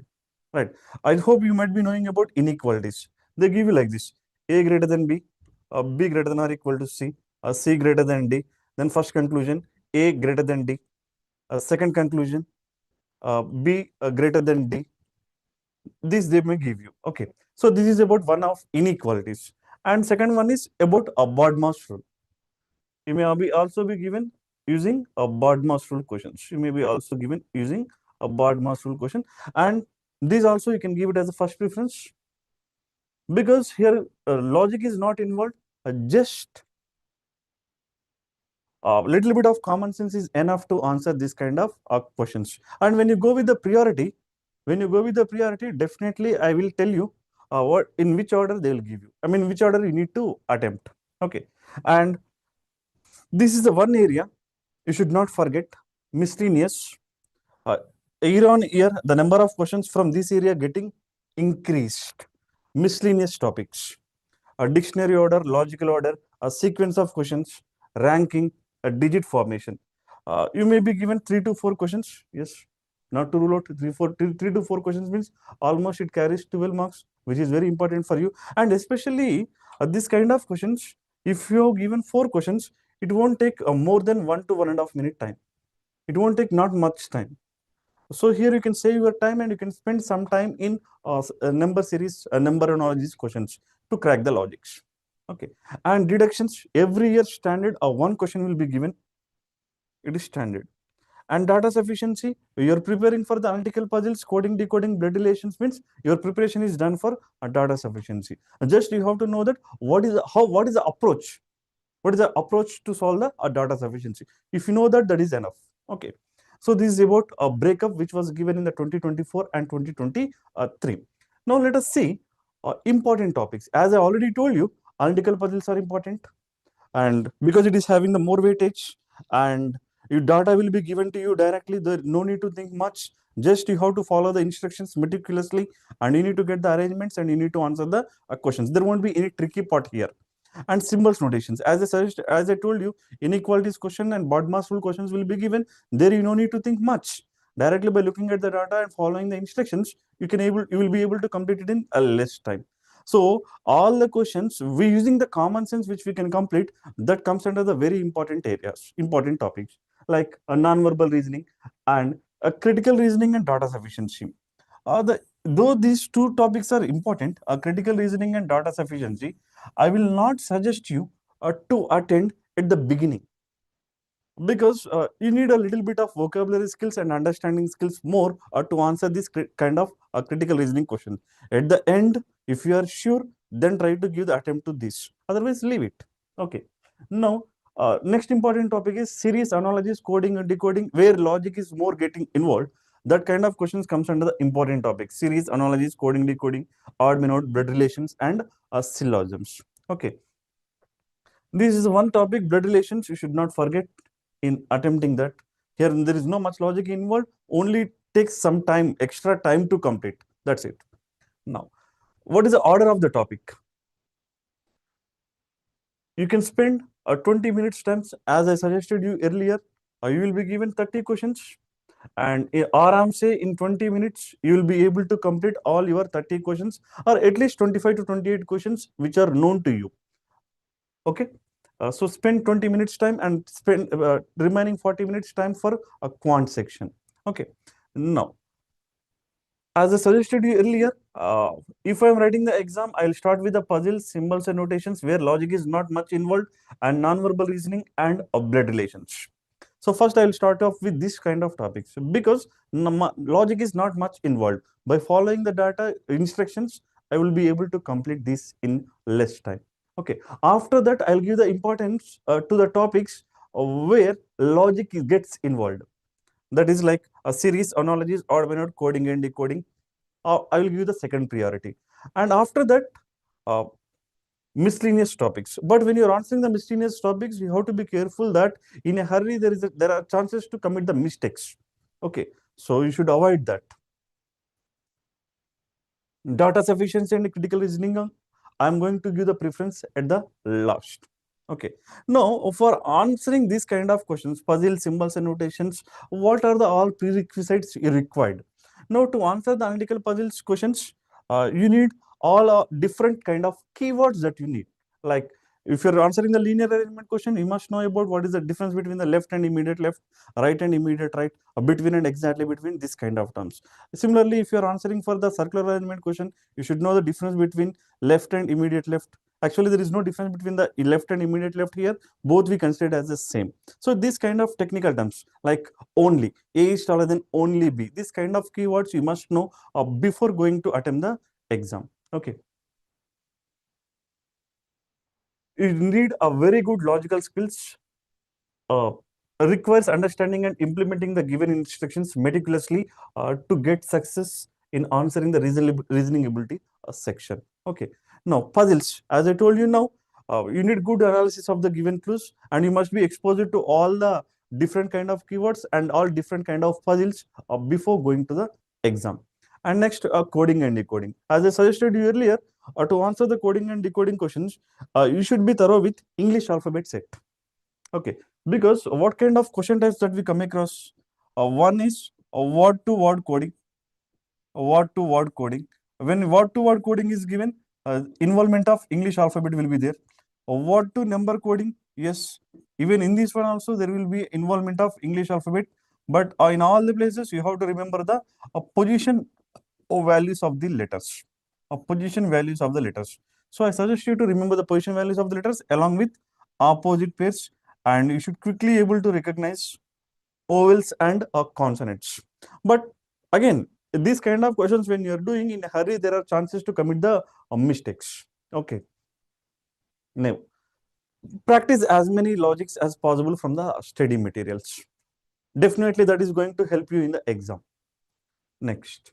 right? I hope you might be knowing about inequalities. They give you like this: A greater than B, B greater than or equal to C, C greater than D. Then first conclusion, A greater than D. Second conclusion, B greater than D. This they may give you. Okay. So this is about one of inequalities. And second one is about a BODMAS rule. You may also be given using a BODMAS rule questions. You may be also given using a BODMAS rule question. And this also you can give it as a first preference, because here logic is not involved. Just a little bit of common sense is enough to answer this kind of questions. And when you go with the priority, definitely I will tell you what in which order they will give you. I mean, which order you need to attempt. Okay. And this is the one area you should not forget, miscellaneous. Year on year, the number of questions from this area getting increased. Miscellaneous topics, a dictionary order, logical order, a sequence of questions, ranking, a digit formation. You may be given 3 to 4 questions. Yes, not to rule out 3 to 4 questions means almost it carries 12 marks, which is very important for you. And especially this kind of questions, if you have given 4 questions, it won't take more than 1 to 1.5 minute time. It won't take not much time. So here you can save your time and you can spend some time in number series, number and all these questions to crack the logics. Okay. And deductions, every year standard, one question will be given. It is standard. And data sufficiency, you're preparing for the analytical puzzles, coding, decoding, blood relations means your preparation is done for a data sufficiency. Just you have to know that what is the approach? What is the approach to solve the data sufficiency? If you know that, that is enough. Okay. So this is about a breakup which was given in the 2024 and 2023. Now let us see important topics. As I already told you, analytical puzzles are important, and because it is having the more weightage and your data will be given to you directly, there no need to think much. Just you have to follow the instructions meticulously, and you need to get the arrangements, and you need to answer the questions. There won't be any tricky part here. And symbols notations, as I told you, inequalities question and BODMAS rule questions will be given. There you no need to think much. Directly by looking at the data and following the instructions, you will be able to complete it in a less time. So all the questions we using the common sense which we can complete, that comes under the very important areas, important topics like a non-verbal reasoning and a critical reasoning and data sufficiency. Though these two topics are important, critical reasoning and data sufficiency, I will not suggest you to attend at the beginning, because you need a little bit of vocabulary skills and understanding skills more to answer this kind of critical reasoning question. At the end, if you are sure, then try to give the attempt to this. Otherwise, leave it. Okay. Now, next important topic is series analogies, coding and decoding, where logic is more getting involved. That kind of questions comes under the important topics: series analogies, coding, decoding, odd minute, blood relations, and syllogisms. Okay. This is one topic, blood relations. You should not forget in attempting that. Here there is no much logic involved, only takes some time, extra time to complete. That's it. Now, what is the order of the topic? You can spend 20 minutes times, as I suggested you earlier. You will be given 30 questions, and aram say in 20 minutes you will be able to complete all your 30 questions, or at least 25 to 28 questions which are known to you. Okay. So spend 20 minutes time and spend remaining 40 minutes time for a quant section. Okay. Now, as I suggested you earlier, if I am writing the exam, I will start with the puzzles, symbols, and notations where logic is not much involved, and non-verbal reasoning and blood relations. So first I will start off with this kind of topics, because logic is not much involved. By following the data instructions, I will be able to complete this in less time. Okay. After that, I'll give the importance to the topics where logic gets involved. That is like a series, analogies, odd minute, coding and decoding. I will give the second priority. And after that, miscellaneous topics. But when you're answering the miscellaneous topics, you have to be careful that in a hurry there are chances to commit the mistakes. Okay. So you should avoid that. Data sufficiency and critical reasoning, I'm going to give the preference at the last. Okay. Now, for answering these kind of questions, puzzle, symbols, and notations, what are the all prerequisites required? Now, to answer the analytical puzzles questions, you need all are different kind of keywords that you need. Like if you're answering the linear arrangement question, you must know about what is the difference between the left and immediate left, right and immediate right, between and exactly between, this kind of terms. Similarly, if you're answering for the circular arrangement question, you should know the difference between left and immediate left. Actually, there is no difference between the left and immediate left here. Both we consider as the same. So this kind of technical terms like only, A is taller than only B, this kind of keywords you must know before going to attempt the exam. Okay. You need a very good logical skills, uh, requires understanding and implementing the given instructions meticulously to get success in answering the reasoning ability section. Okay. Now puzzles, as I told you now, you need good analysis of the given clues, and you must be exposed to all the different kind of keywords and all different kind of puzzles before going to the exam. And next, coding and decoding. As I suggested you earlier, to answer the coding and decoding questions, you should be thorough with English alphabet set. Okay, because what kind of question types that we come across? One is word to word coding. Word to word coding. When word to word coding is given, involvement of English alphabet will be there. Word to number coding, yes. Even in this one also there will be involvement of English alphabet, but in all the places you have to remember the position or values of the letters. Position values of the letters. So I suggest you to remember the position values of the letters along with opposite pairs, and you should quickly able to recognize vowels and consonants. But again, these kind of questions, when you're doing in a hurry, there are chances to commit the mistakes. Okay. Now, practice as many logics as possible from the study materials. Definitely that is going to help you in the exam. Next,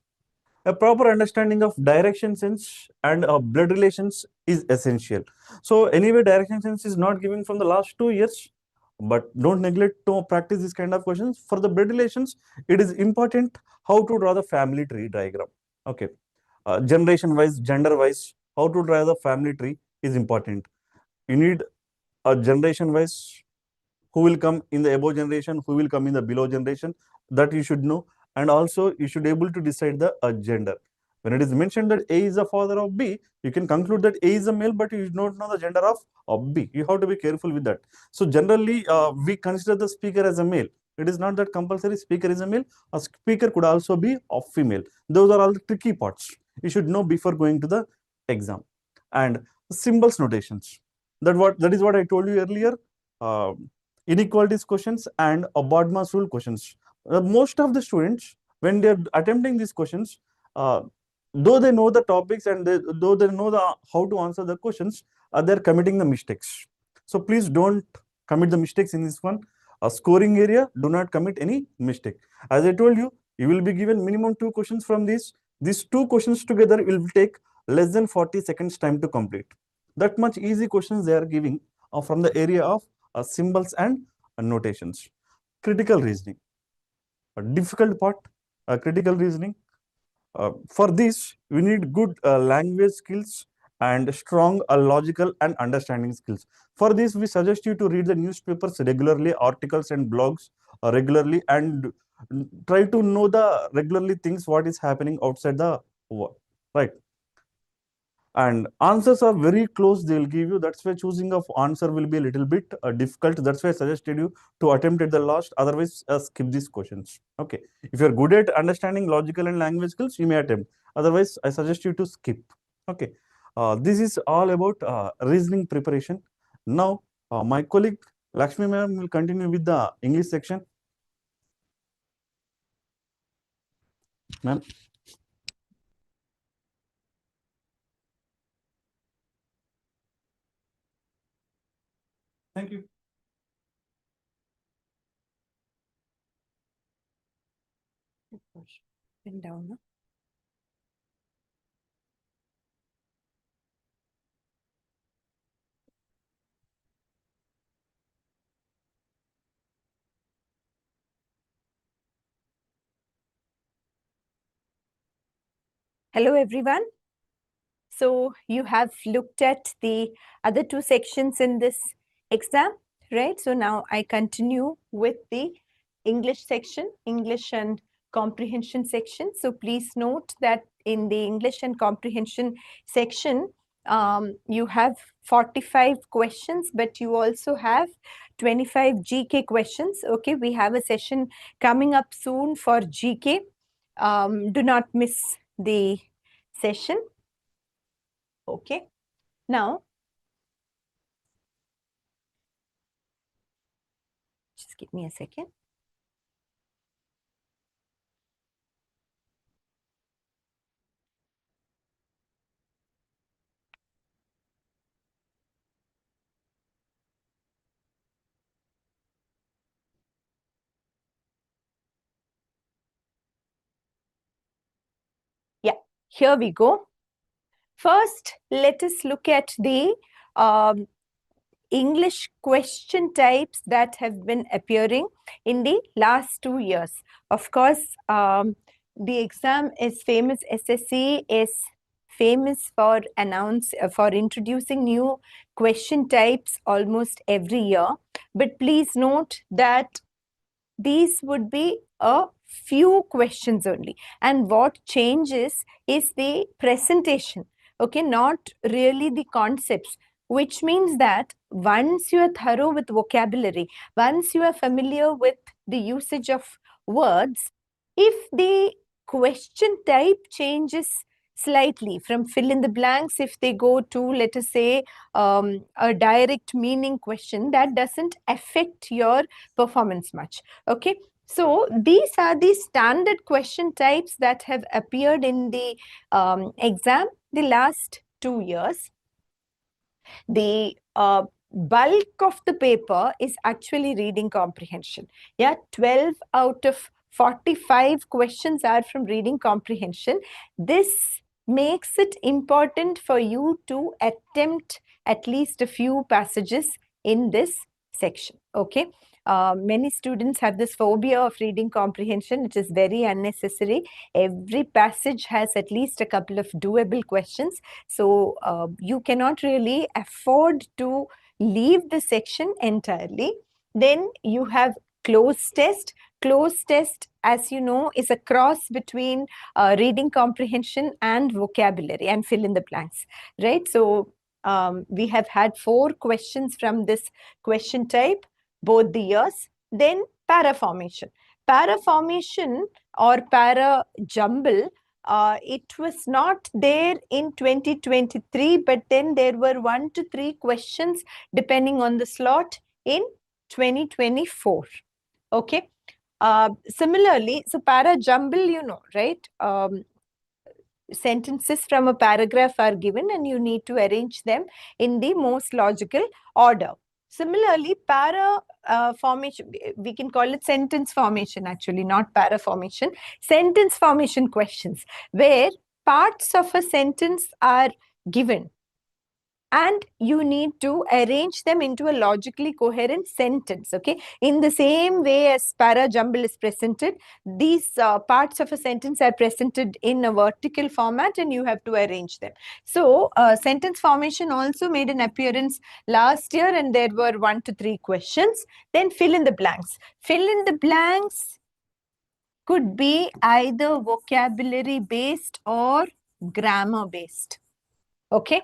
a proper understanding of direction sense and blood relations is essential. So anyway, direction sense is not given from the last 2 years, but don't neglect to practice this kind of questions. For the blood relations, it is important how to draw the family tree diagram. Okay, generation wise, gender wise, how to draw the family tree is important. You need a generation wise, who will come in the above generation, who will come in the below generation, that you should know. And also you should able to decide the gender. When it is mentioned that A is the father of B, you can conclude that A is a male, but you do not know the gender of B. You have to be careful with that. So generally, we consider the speaker as a male. It is not that compulsory speaker is a male. A speaker could also be a female. Those are all the tricky parts you should know before going to the exam. And symbols notations. That is what I told you earlier. Uh, Inequalities questions and Bodmas rule questions. Most of the students, when they're attempting these questions, though they know the topics and though they know how to answer the questions, they're committing the mistakes. So please don't commit the mistakes in this one. Scoring area, do not commit any mistake. As I told you, you will be given minimum 2 questions from this. These 2 questions together will take less than 40 seconds time to complete. That much easy questions they are giving from the area of symbols and notations. Critical reasoning, a difficult part, critical reasoning. For this, we need good language skills and strong logical and understanding skills. For this, we suggest you to read the newspapers regularly, articles and blogs regularly, and try to know the regularly things what is happening outside the world, right? And answers are very close, they'll give you. That's why choosing of answer will be a little bit difficult. That's why I suggested you to attempt at the last, otherwise skip these questions. Okay, if you're good at understanding logical and language skills, you may attempt, otherwise I suggest you to skip. Okay, this is all about reasoning preparation. Now my colleague Lakshmi ma'am will continue with the English section. Ma'am. Thank you. Pin down, no? Hello, everyone. So you have looked at the other 2 sections in this exam, right? So now I continue with the English section, English and comprehension section. So please note that in the English and comprehension section, you have 45 questions, but you also have 25 GK questions. Okay, we have a session coming up soon for GK. Do not miss the session. Okay, now just give me a second. Yeah, here we go. First, let us look at the English question types that have been appearing in the last 2 years. Of course, the exam is famous, SSC is famous for introducing new question types almost every year. But please note that these would be a few questions only. And what changes is the presentation, okay, not really the concepts, which means that once you are thorough with vocabulary, once you are familiar with the usage of words, if the question type changes slightly from fill in the blanks, if they go to, let us say, a direct meaning question, that doesn't affect your performance much. Okay, so these are the standard question types that have appeared in the exam the last 2 years. The bulk of the paper is actually reading comprehension. Yeah, 12 out of 45 questions are from reading comprehension. This makes it important for you to attempt at least a few passages in this section. Okay, many students have this phobia of reading comprehension. It is very unnecessary. Every passage has at least a couple of doable questions. So you cannot really afford to leave the section entirely. Then you have cloze test. Cloze test, as you know, is a cross between reading comprehension and vocabulary and fill in the blanks, right? So we have had 4 questions from this question type both the years. Then para formation. Para formation or para jumble, it was not there in 2023, but then there were 1 to 3 questions depending on the slot in 2024. Okay. Similarly, so para jumble, you know, right? Sentences from a paragraph are given and you need to arrange them in the most logical order. Similarly, para formation, we can call it sentence formation actually, not para formation. Sentence formation questions, where parts of a sentence are given and you need to arrange them into a logically coherent sentence, okay? In the same way as para jumble is presented, these parts of a sentence are presented in a vertical format and you have to arrange them. So, sentence formation also made an appearance last year and there were 1 to 3 questions. Then fill in the blanks. Fill in the blanks could be either vocabulary based or grammar based, okay?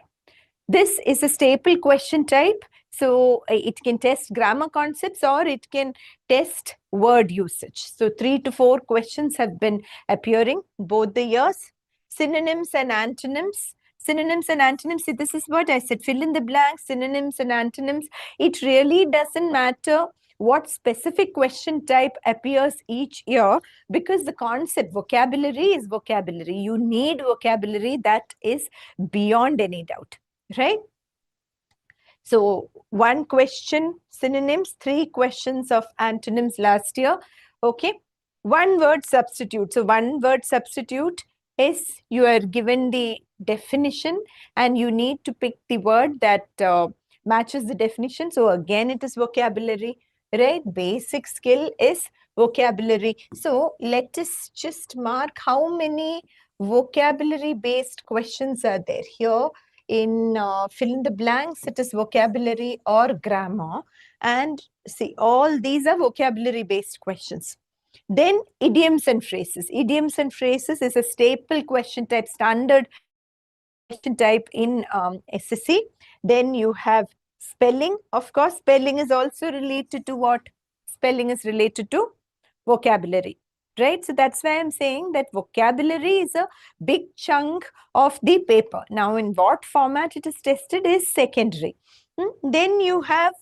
This is a staple question type. So it can test grammar concepts or it can test word usage. So 3 to 4 questions have been appearing both the years. Synonyms and antonyms. Synonyms and antonyms, see, this is what I said, fill in the blanks, synonyms and antonyms. It really doesn't matter what specific question type appears each year, because the concept vocabulary is vocabulary. You need vocabulary, that is beyond any doubt. Right? So 1 question synonyms, 3 questions of antonyms last year. Okay. 1 word substitute. So 1 word substitute is you are given the definition and you need to pick the word that matches the definition. So again, it is vocabulary, right? Basic skill is vocabulary. So let us just mark how many vocabulary based questions are there here. In fill in the blanks, it is vocabulary or grammar. And see, all these are vocabulary based questions. Then idioms and phrases. Idioms and phrases is a staple question type, standard question type in SSC. Then you have spelling. Of course, spelling is also related to what? Spelling is related to vocabulary, right? So that's why I'm saying that vocabulary is a big chunk of the paper. Now, in what format it is tested is secondary. Then you have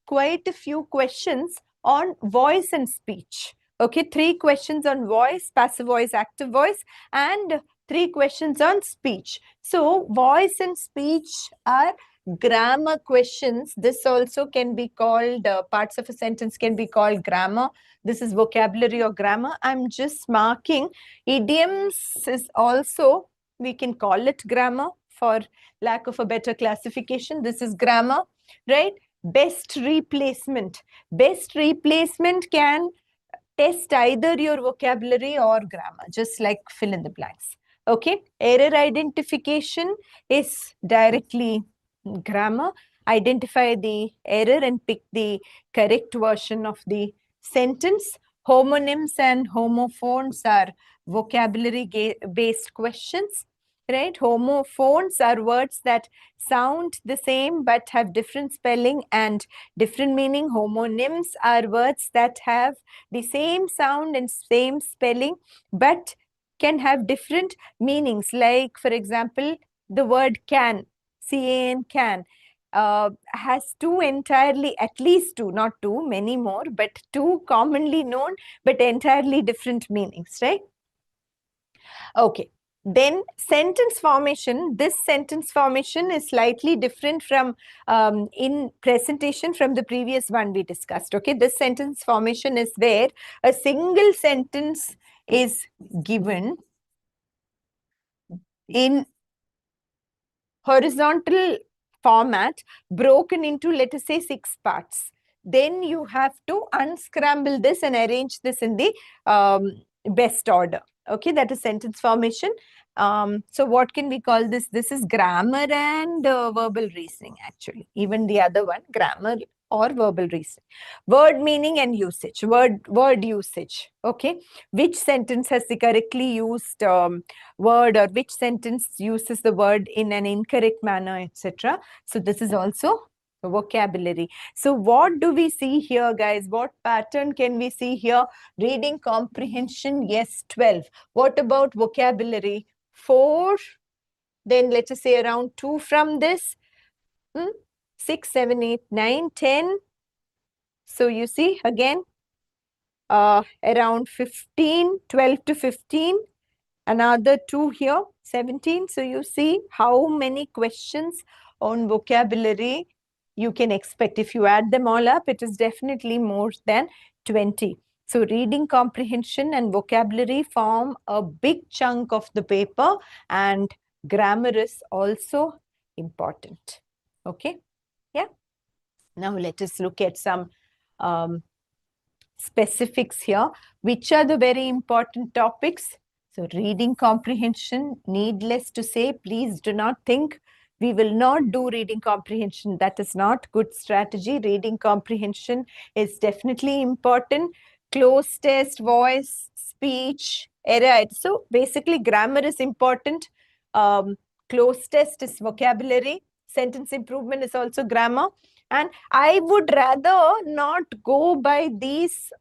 quite a few questions on voice and speech. Okay, 3 questions on voice, passive voice, active voice, and 3 questions on speech. So voice and speech are grammar questions. This also can be called, parts of a sentence can be called grammar. This is vocabulary or grammar. I'm just marking. Idioms is also, we can call it grammar for lack of a better classification. This is grammar, right? Best replacement. Best replacement can test either your vocabulary or grammar, just like fill in the blanks. Okay, error identification is directly grammar. Identify the error and pick the correct version of the sentence. Homonyms and homophones are vocabulary based questions, right? Homophones are words that sound the same but have different spelling and different meaning. Homonyms are words that have the same sound and same spelling but can have different meanings. Like, for example, the word can, C-A-N, can, has 2 entirely, at least 2, not 2, many more, but 2 commonly known but entirely different meanings, right? Okay. Then sentence formation. This sentence formation is slightly different from in presentation from the previous one we discussed. Okay, this sentence formation is where a single sentence is given in horizontal format, broken into, let us say, 6 parts. Then you have to unscramble this and arrange this in the best order. Okay, that is sentence formation. So what can we call this? This is grammar and verbal reasoning, actually. Even the other one, grammar or verbal reasoning. Word meaning and usage, word usage. Okay, which sentence has the correctly used word, or which sentence uses the word in an incorrect manner, etc. So this is also vocabulary. So what do we see here, guys? What pattern can we see here? Reading comprehension, yes, 12. What about vocabulary? 4. Then let us say around 2 from this. 6, 7, 8, 9, 10. So you see again around 15, 12 to 15. Another 2 here, 17. So you see how many questions on vocabulary you can expect. If you add them all up, it is definitely more than 20. So reading comprehension and vocabulary form a big chunk of the paper, and grammar is also important. Okay, yeah. Now let us look at some specifics here. Which are the very important topics? So reading comprehension, needless to say, please do not think we will not do reading comprehension. That is not good strategy. Reading comprehension is definitely important. Close test, voice, speech, error. So basically grammar is important. Close test is vocabulary. Sentence improvement is also grammar. And I would rather not go by these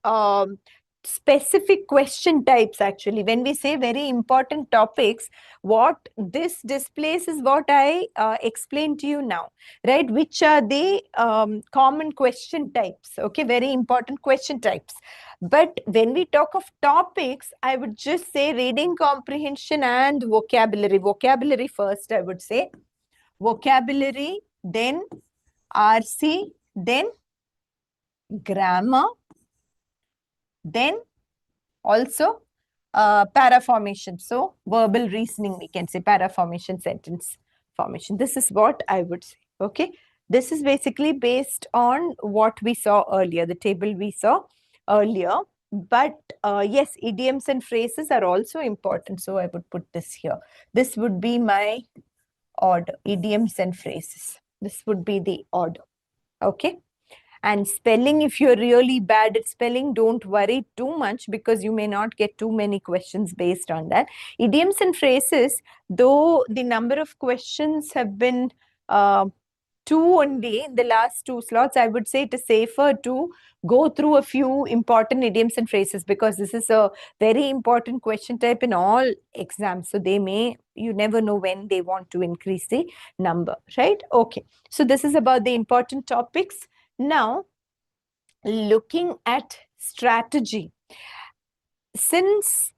specific question types. Actually, when we say very important topics, what this displays is what I explained to you now, right? Which are the common question types. Okay, very important question types. But when we talk of topics, I would just say reading comprehension and vocabulary. Vocabulary first, I would say. Vocabulary, then RC, then grammar, then also para formation. So verbal reasoning, we can say para formation, sentence formation. This is what I would say. Okay, this is basically based on what we saw earlier, the table we saw earlier. But yes, idioms and phrases are also important. So I would put this here. This would be my order, idioms and phrases. This would be the order. Okay. And spelling, if you're really bad at spelling, don't worry too much because you may not get too many questions based on that. Idioms and phrases, though the number of questions have been 2 only in the last 2 slots, I would say it is safer to go through a few important idioms and phrases because this is a very important question type in all exams. So you never know when they want to increase the number, right? Okay. So this is about the important topics. Now, looking at strategy. Since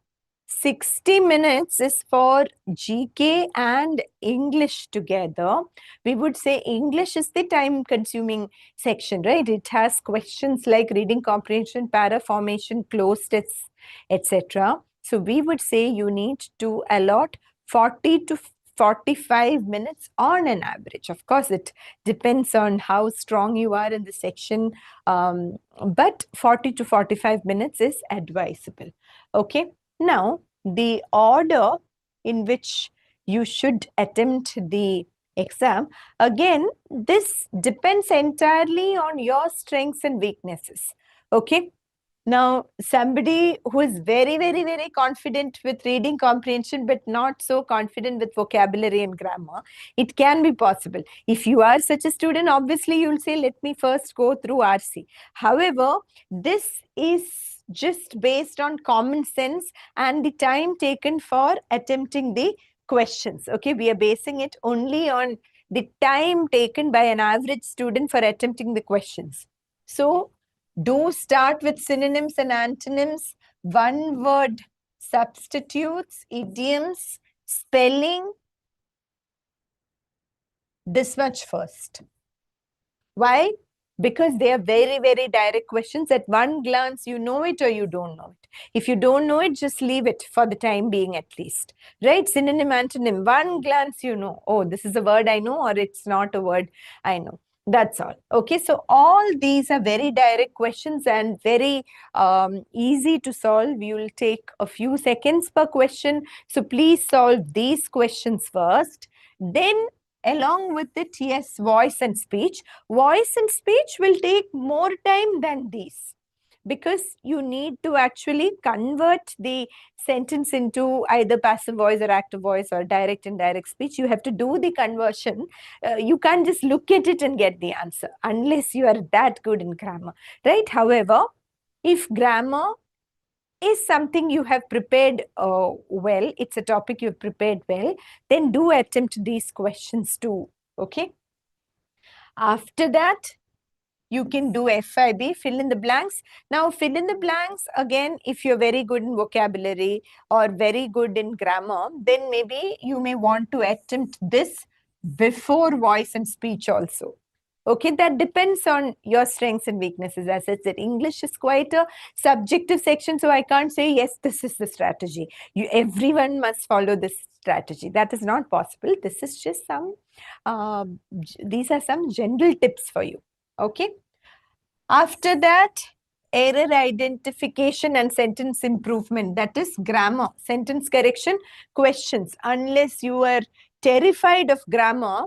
60 minutes is for GK and English together, we would say English is the time consuming section, right? It has questions like reading comprehension, para formation, closed tests, etc. So we would say you need to allot 40 to 45 minutes on an average. Of course, it depends on how strong you are in the section, but 40 to 45 minutes is advisable. Okay. Now, the order in which you should attempt the exam, again, this depends entirely on your strengths and weaknesses. Okay. Now, somebody who is very, very, very confident with reading comprehension, but not so confident with vocabulary and grammar, it can be possible. If you are such a student, obviously you'll say, let me first go through RC. However, this is just based on common sense and the time taken for attempting the questions. Okay, we are basing it only on the time taken by an average student for attempting the questions. So, do start with synonyms and antonyms, one word substitutes, idioms, spelling. This much first. Why? Because they are very, very direct questions. At one glance, you know it or you don't know it. If you don't know it, just leave it for the time being at least. Right? Synonym, antonym. One glance, you know, oh, this is a word I know or it's not a word I know. That's all. Okay, so all these are very direct questions and very easy to solve. You will take a few seconds per question. So please solve these questions first. Then along with it, yes, voice and speech. Voice and speech will take more time than these because you need to actually convert the sentence into either passive voice or active voice or direct and indirect speech. You have to do the conversion. You can't just look at it and get the answer unless you are that good in grammar, right? However, if grammar is something you have prepared well, it's a topic you've prepared well, then do attempt these questions too, okay? After that, you can do FIB, fill in the blanks. Now, fill in the blanks, again, if you're very good in vocabulary or very good in grammar, then maybe you may want to attempt this before voice and speech also. Okay, that depends on your strengths and weaknesses. As I said, English is quite a subjective section, so I can't say, yes, this is the strategy. Everyone must follow this strategy. That is not possible. This is just some, these are some general tips for you. Okay. After that, error identification and sentence improvement. That is grammar, sentence correction, questions. Unless you are terrified of grammar,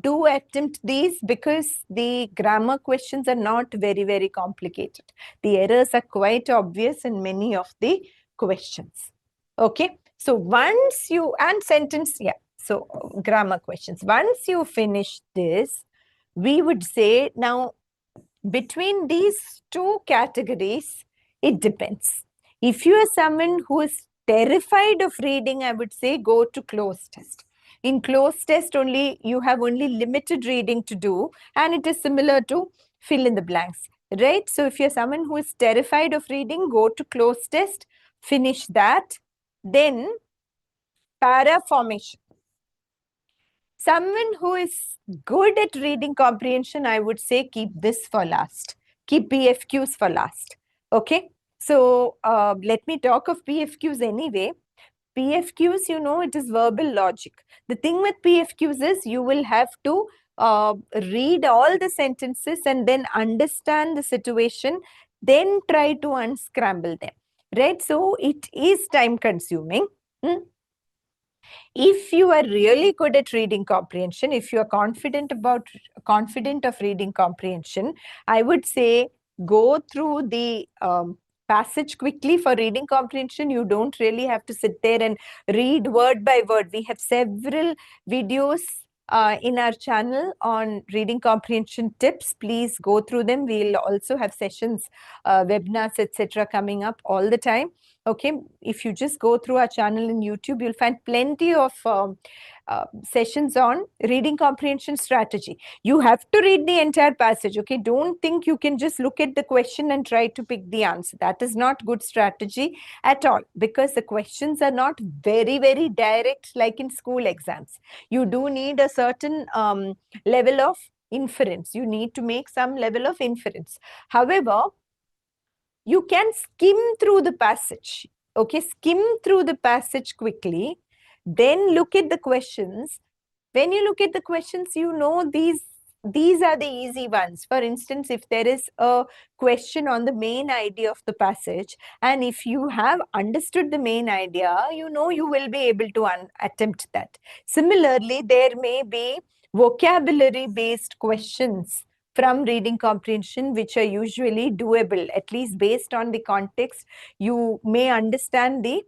do attempt these because the grammar questions are not very, very complicated. The errors are quite obvious in many of the questions. Okay. So once you, and sentence, yeah. So grammar questions. Once you finish this, we would say now, between these two categories, it depends. If you are someone who is terrified of reading, I would say go to closed test. In closed test only, you have only limited reading to do, and it is similar to fill in the blanks, right? So if you're someone who is terrified of reading, go to closed test, finish that. Then para formation. Someone who is good at reading comprehension, I would say keep this for last. Keep PFQs for last. Okay. So let me talk of PFQs anyway. PFQs, you know, it is verbal logic. The thing with PFQs is you will have to read all the sentences and then understand the situation, then try to unscramble them. Right. So it is time consuming. If you are really good at reading comprehension, if you are confident of reading comprehension, I would say go through the passage quickly. For reading comprehension, you don't really have to sit there and read word by word. We have several videos in our channel on reading comprehension tips. Please go through them. We'll also have sessions, webinars, etc. coming up all the time. Okay, if you just go through our channel in YouTube, you'll find plenty of sessions on reading comprehension strategy. You have to read the entire passage. Okay, don't think you can just look at the question and try to pick the answer. That is not good strategy at all, because the questions are not very, very direct like in school exams. You do need a certain level of inference. You need to make some level of inference. However, you can skim through the passage. Okay, skim through the passage quickly, then look at the questions. When you look at the questions, you know these are the easy ones. For instance, if there is a question on the main idea of the passage, and if you have understood the main idea, you know you will be able to attempt that. Similarly, there may be vocabulary-based questions from reading comprehension, which are usually doable, at least based on the context. You may understand the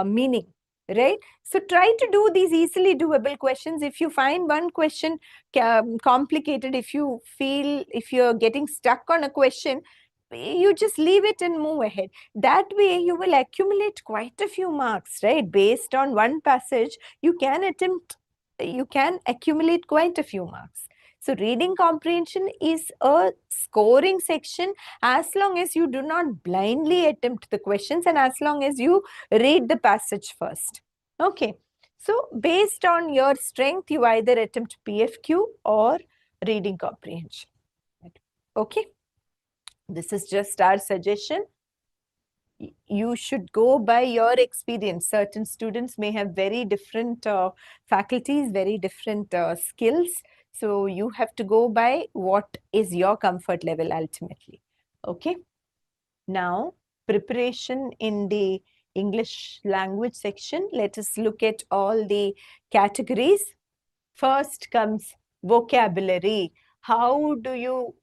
meaning, right? So try to do these easily doable questions. If you find one question complicated, if you're getting stuck on a question, you just leave it and move ahead. That way you will accumulate quite a few marks, right? Based on one passage, you can accumulate quite a few marks. So reading comprehension is a scoring section as long as you do not blindly attempt the questions and as long as you read the passage first. Okay. So based on your strength, you either attempt PFQ or reading comprehension. Okay. This is just our suggestion. You should go by your experience. Certain students may have very different faculties, very different skills. So you have to go by what is your comfort level ultimately. Okay. Now, preparation in the English language section. Let us look at all the categories. First comes vocabulary. How do you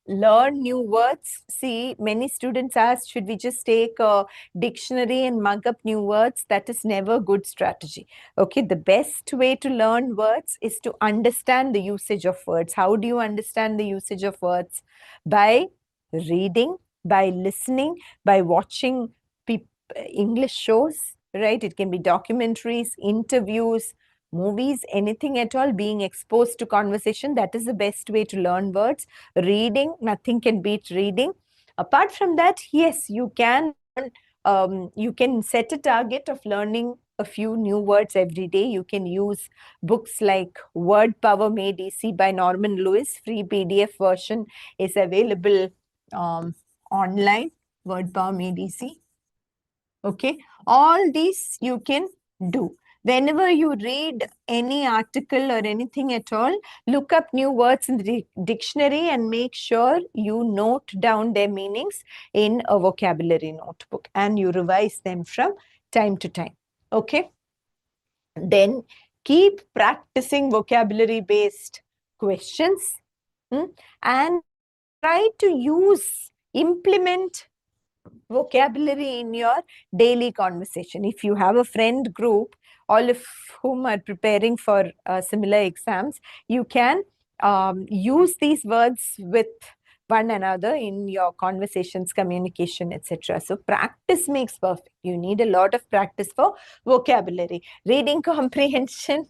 learn new words? See, many students ask, should we just take a dictionary and mug up new words? That is never a good strategy. Okay, the best way to learn words is to understand the usage of words. How do you understand the usage of words? By reading, by listening, by watching English shows, right? It can be documentaries, interviews, movies, anything at all, being exposed to conversation. That is the best way to learn words. Reading, nothing can beat reading. Apart from that, yes, you can set a target of learning a few new words every day. You can use books like Word Power Made Easy by Norman Lewis. Free PDF version is available online. Word Power Made Easy. Okay, all these you can do. Whenever you read any article or anything at all, look up new words in the dictionary and make sure you note down their meanings in a vocabulary notebook and you revise them from time to time. Okay. Then keep practicing vocabulary-based questions and try to implement vocabulary in your daily conversation. If you have a friend group, all of whom are preparing for similar exams, you can use these words with one another in your conversations, communication, etc. So practice makes perfect. You need a lot of practice for vocabulary. Reading comprehension,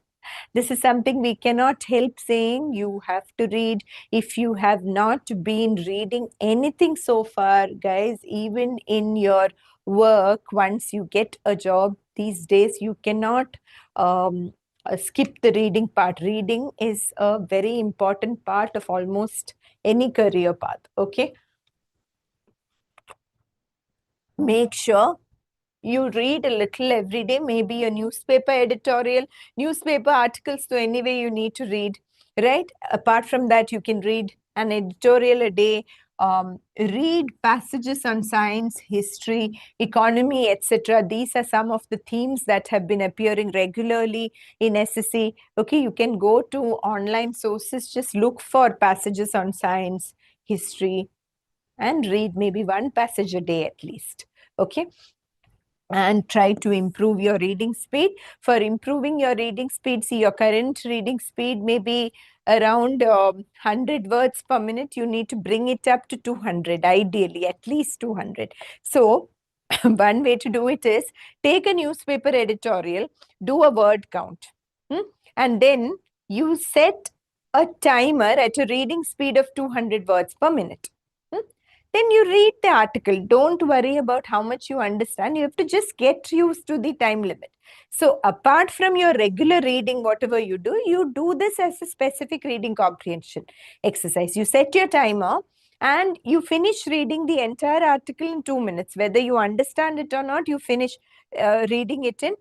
this is something we cannot help saying. You have to read. If you have not been reading anything so far, guys, even in your work, once you get a job these days, you cannot skip the reading part. Reading is a very important part of almost any career path. Okay. Make sure you read a little every day, maybe a newspaper editorial, newspaper articles, so anyway you need to read, right? Apart from that, you can read an editorial a day, read passages on science, history, economy, etc. These are some of the themes that have been appearing regularly in SSC. Okay, you can go to online sources, just look for passages on science, history, and read maybe one passage a day at least. Okay, and try to improve your reading speed. For improving your reading speed, see, your current reading speed may be around 100 words per minute. You need to bring it up to 200, ideally, at least 200. So one way to do it is take a newspaper editorial, do a word count, and then you set a timer at a reading speed of 200 words per minute. Then you read the article. Don't worry about how much you understand. You have to just get used to the time limit. So apart from your regular reading, whatever you do this as a specific reading comprehension exercise. You set your timer and you finish reading the entire article in 2 minutes. Whether you understand it or not, you finish reading it in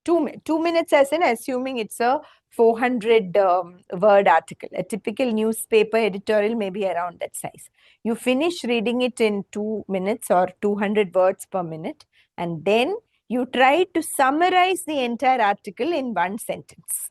2 minutes, as in assuming it's a 400 word article. A typical newspaper editorial may be around that size. You finish reading it in 2 minutes or 200 words per minute, and then you try to summarize the entire article in one sentence.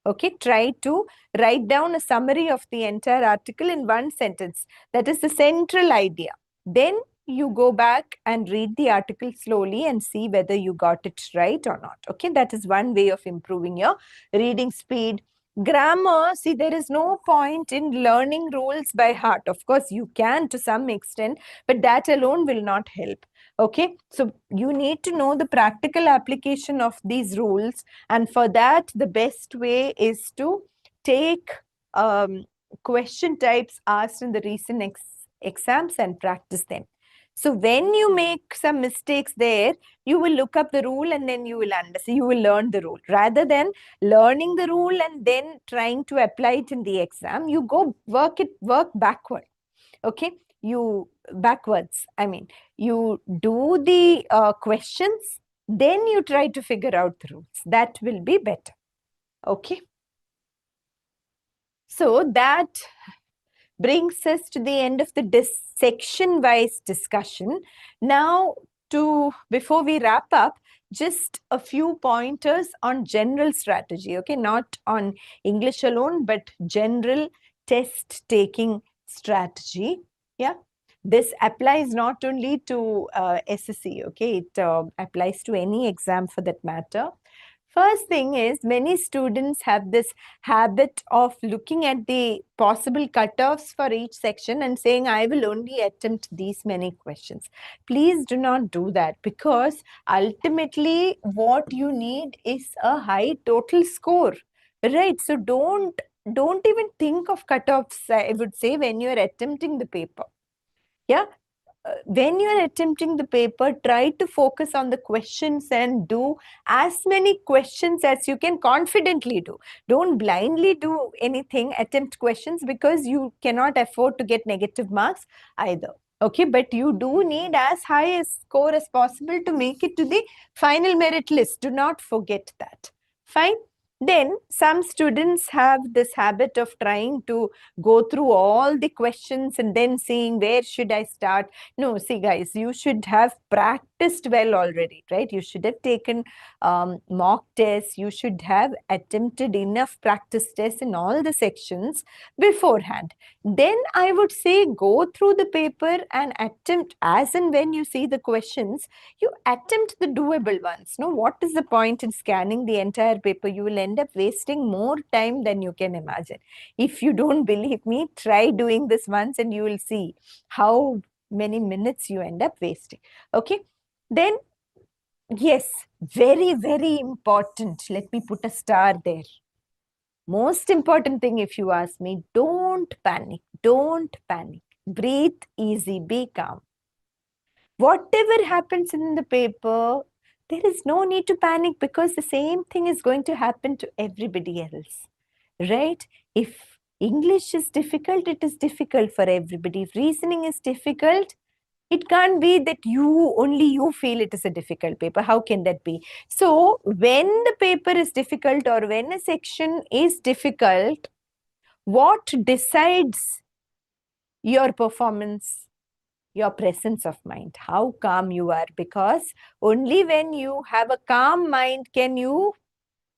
Okay, try to write down a summary of the entire article in one sentence. That is the central idea. Then you go back and read the article slowly and see whether you got it right or not. Okay, that is one way of improving your reading speed. Grammar, see, there is no point in learning rules by heart. Of course, you can to some extent, but that alone will not help. Okay, so you need to know the practical application of these rules, and for that, the best way is to take question types asked in the recent exams and practice them. So when you make some mistakes there, you will look up the rule and then you will understand, you will learn the rule. Rather than learning the rule and then trying to apply it in the exam, you go work backward. Okay, backwards. I mean, you do the questions, then you try to figure out the rules. That will be better. Okay. So that brings us to the end of the section-wise discussion. Now, before we wrap up, just a few pointers on general strategy, okay? Not on English alone, but general test-taking strategy, yeah? This applies not only to SSC, okay? It applies to any exam for that matter. First thing is, many students have this habit of looking at the possible cutoffs for each section and saying, I will only attempt these many questions. Please do not do that, because ultimately what you need is a high total score, right? So don't even think of cutoffs, I would say, when you're attempting the paper. Yeah. When you are attempting the paper, try to focus on the questions and do as many questions as you can confidently do. Don't blindly do anything, attempt questions, because you cannot afford to get negative marks either. Okay, but you do need as high a score as possible to make it to the final merit list. Do not forget that. Fine. Then some students have this habit of trying to go through all the questions and then seeing where should I start. No, see guys, you should have practiced well already, right? You should have taken mock tests. You should have attempted enough practice tests in all the sections beforehand. Then I would say go through the paper and attempt, as and when you see the questions, you attempt the doable ones. No, what is the point in scanning the entire paper? You will end up wasting more time than you can imagine. If you don't believe me, try doing this once and you will see how many minutes you end up wasting. Okay. Then, yes, very, very important. Let me put a star there. Most important thing, if you ask me, don't panic. Don't panic. Breathe easy. Be calm. Whatever happens in the paper, there is no need to panic, because the same thing is going to happen to everybody else, right? If English is difficult, it is difficult for everybody. If reasoning is difficult, it can't be that only you feel it is a difficult paper. How can that be? So when the paper is difficult or when a section is difficult, what decides your performance, your presence of mind, how calm you are, because only when you have a calm mind can you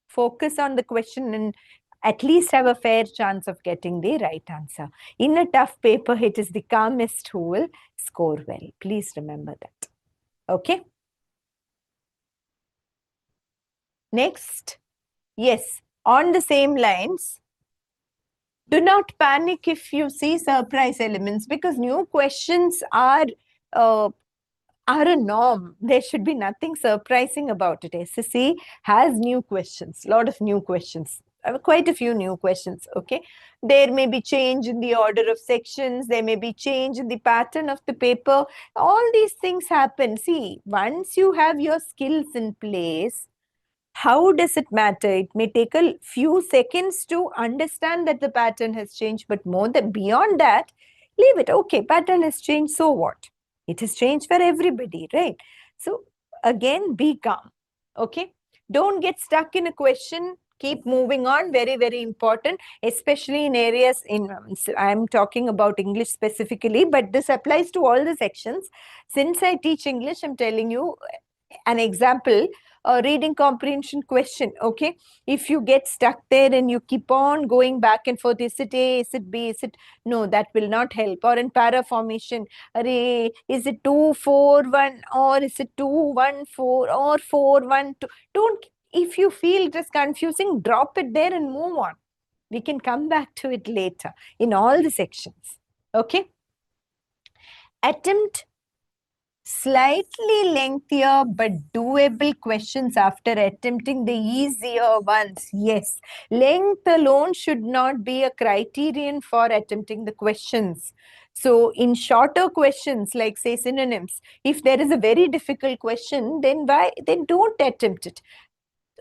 focus on the question and at least have a fair chance of getting the right answer. In a tough paper, it is the calmest who will score well. Please remember that. Okay. Next, yes, on the same lines, do not panic if you see surprise elements, because new questions are a norm. There should be nothing surprising about it. SSC has new questions, lot of new questions, quite a few new questions. Okay, there may be change in the order of sections, there may be change in the pattern of the paper. All these things happen. See, once you have your skills in place, how does it matter? It may take a few seconds to understand that the pattern has changed, but more than beyond that, leave it. Okay, pattern has changed, so what? It has changed for everybody, right? So again, be calm. Okay, don't get stuck in a question. Keep moving on. Very, very important, especially in areas in, I'm talking about English specifically, but this applies to all the sections. Since I teach English, I'm telling you an example. A reading comprehension question. Okay, if you get stuck there and you keep on going back and forth, is it A, is it B, is it, no, that will not help. Or in para formation, is it 2 4 1 or is it 2 1 4 or 4 1 2? Don't, if you feel it is confusing, drop it there and move on. We can come back to it later in all the sections. Okay, attempt slightly lengthier but doable questions after attempting the easier ones. Yes, length alone should not be a criterion for attempting the questions. So in shorter questions, like say synonyms, if there is a very difficult question, then don't attempt it.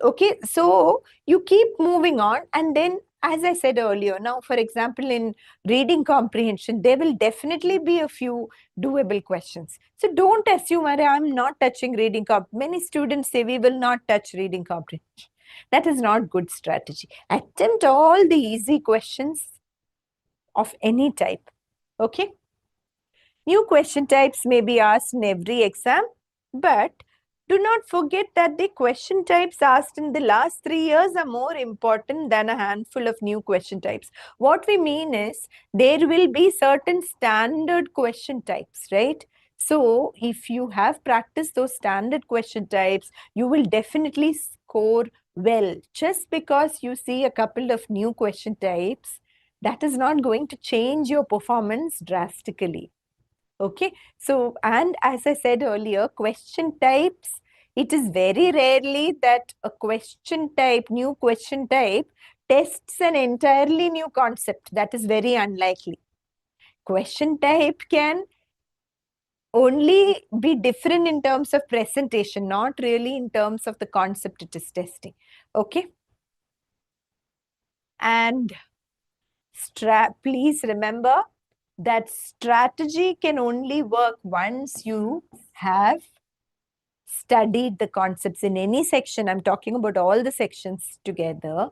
Okay, so you keep moving on, and then, as I said earlier, now for example in reading comprehension, there will definitely be a few doable questions. So don't assume, I'm not touching reading comprehension. Many students say we will not touch reading comprehension. That is not good strategy. Attempt all the easy questions of any type. Okay, new question types may be asked in every exam, but do not forget that the question types asked in the last 3 years are more important than a handful of new question types. What we mean is there will be certain standard question types, right? So if you have practiced those standard question types, you will definitely score well. Just because you see a couple of new question types, that is not going to change your performance drastically. Okay, so, and as I said earlier, question types, it is very rarely that a question type, new question type, tests an entirely new concept. That is very unlikely. Question type can only be different in terms of presentation, not really in terms of the concept it is testing. Okay, and please remember that strategy can only work once you have studied the concepts in any section. I'm talking about all the sections together.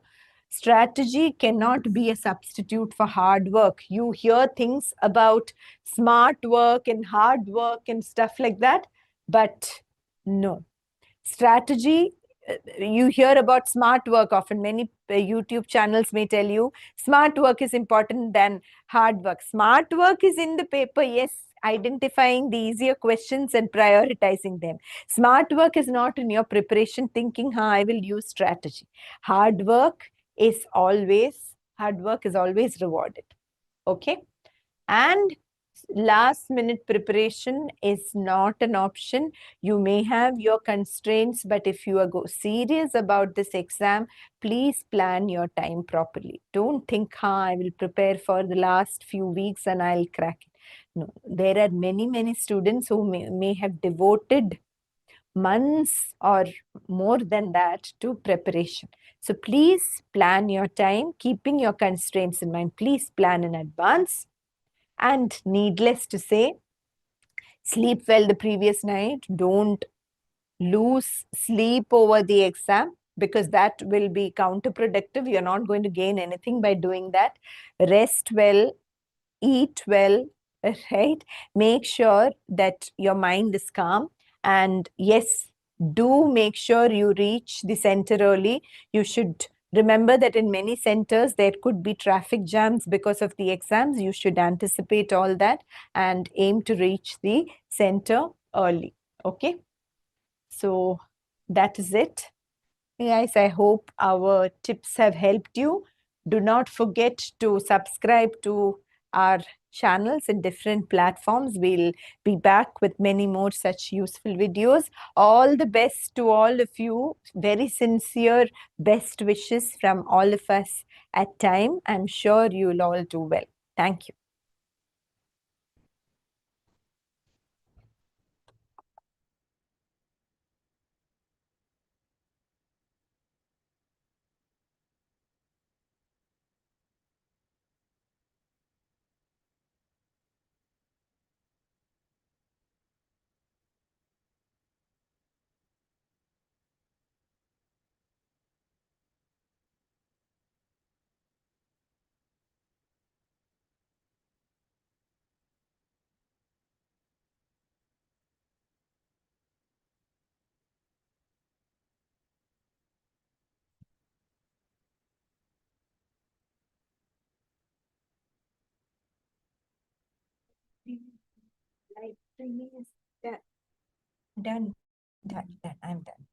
Strategy cannot be a substitute for hard work. You hear things about smart work and hard work and stuff like that, but no. Strategy, you hear about smart work often. Many YouTube channels may tell you smart work is important than hard work. Smart work is in the paper, yes, identifying the easier questions and prioritizing them. Smart work is not in your preparation thinking, I will use strategy. Hard work is always rewarded. Okay, and last minute preparation is not an option. You may have your constraints, but if you are serious about this exam, please plan your time properly. Don't think, I will prepare for the last few weeks and I'll crack it. No, there are many students who may have devoted months or more than that to preparation. So please plan your time, keeping your constraints in mind. Please plan in advance. And needless to say, sleep well the previous night. Don't lose sleep over the exam, because that will be counterproductive. You're not going to gain anything by doing that. Rest well, eat well, right? Make sure that your mind is calm, and yes, do make sure you reach the center early. You should remember that in many centers there could be traffic jams because of the exams. You should anticipate all that and aim to reach the center early. Okay, so that is it. Guys, I hope our tips have helped you. Do not forget to subscribe to our channels in different platforms. We'll be back with many more such useful videos. All the best to all of you. Very sincere best wishes from all of us at Time. I'm sure you'll all do well. Thank you. Live streaming is done. Done. I'm done.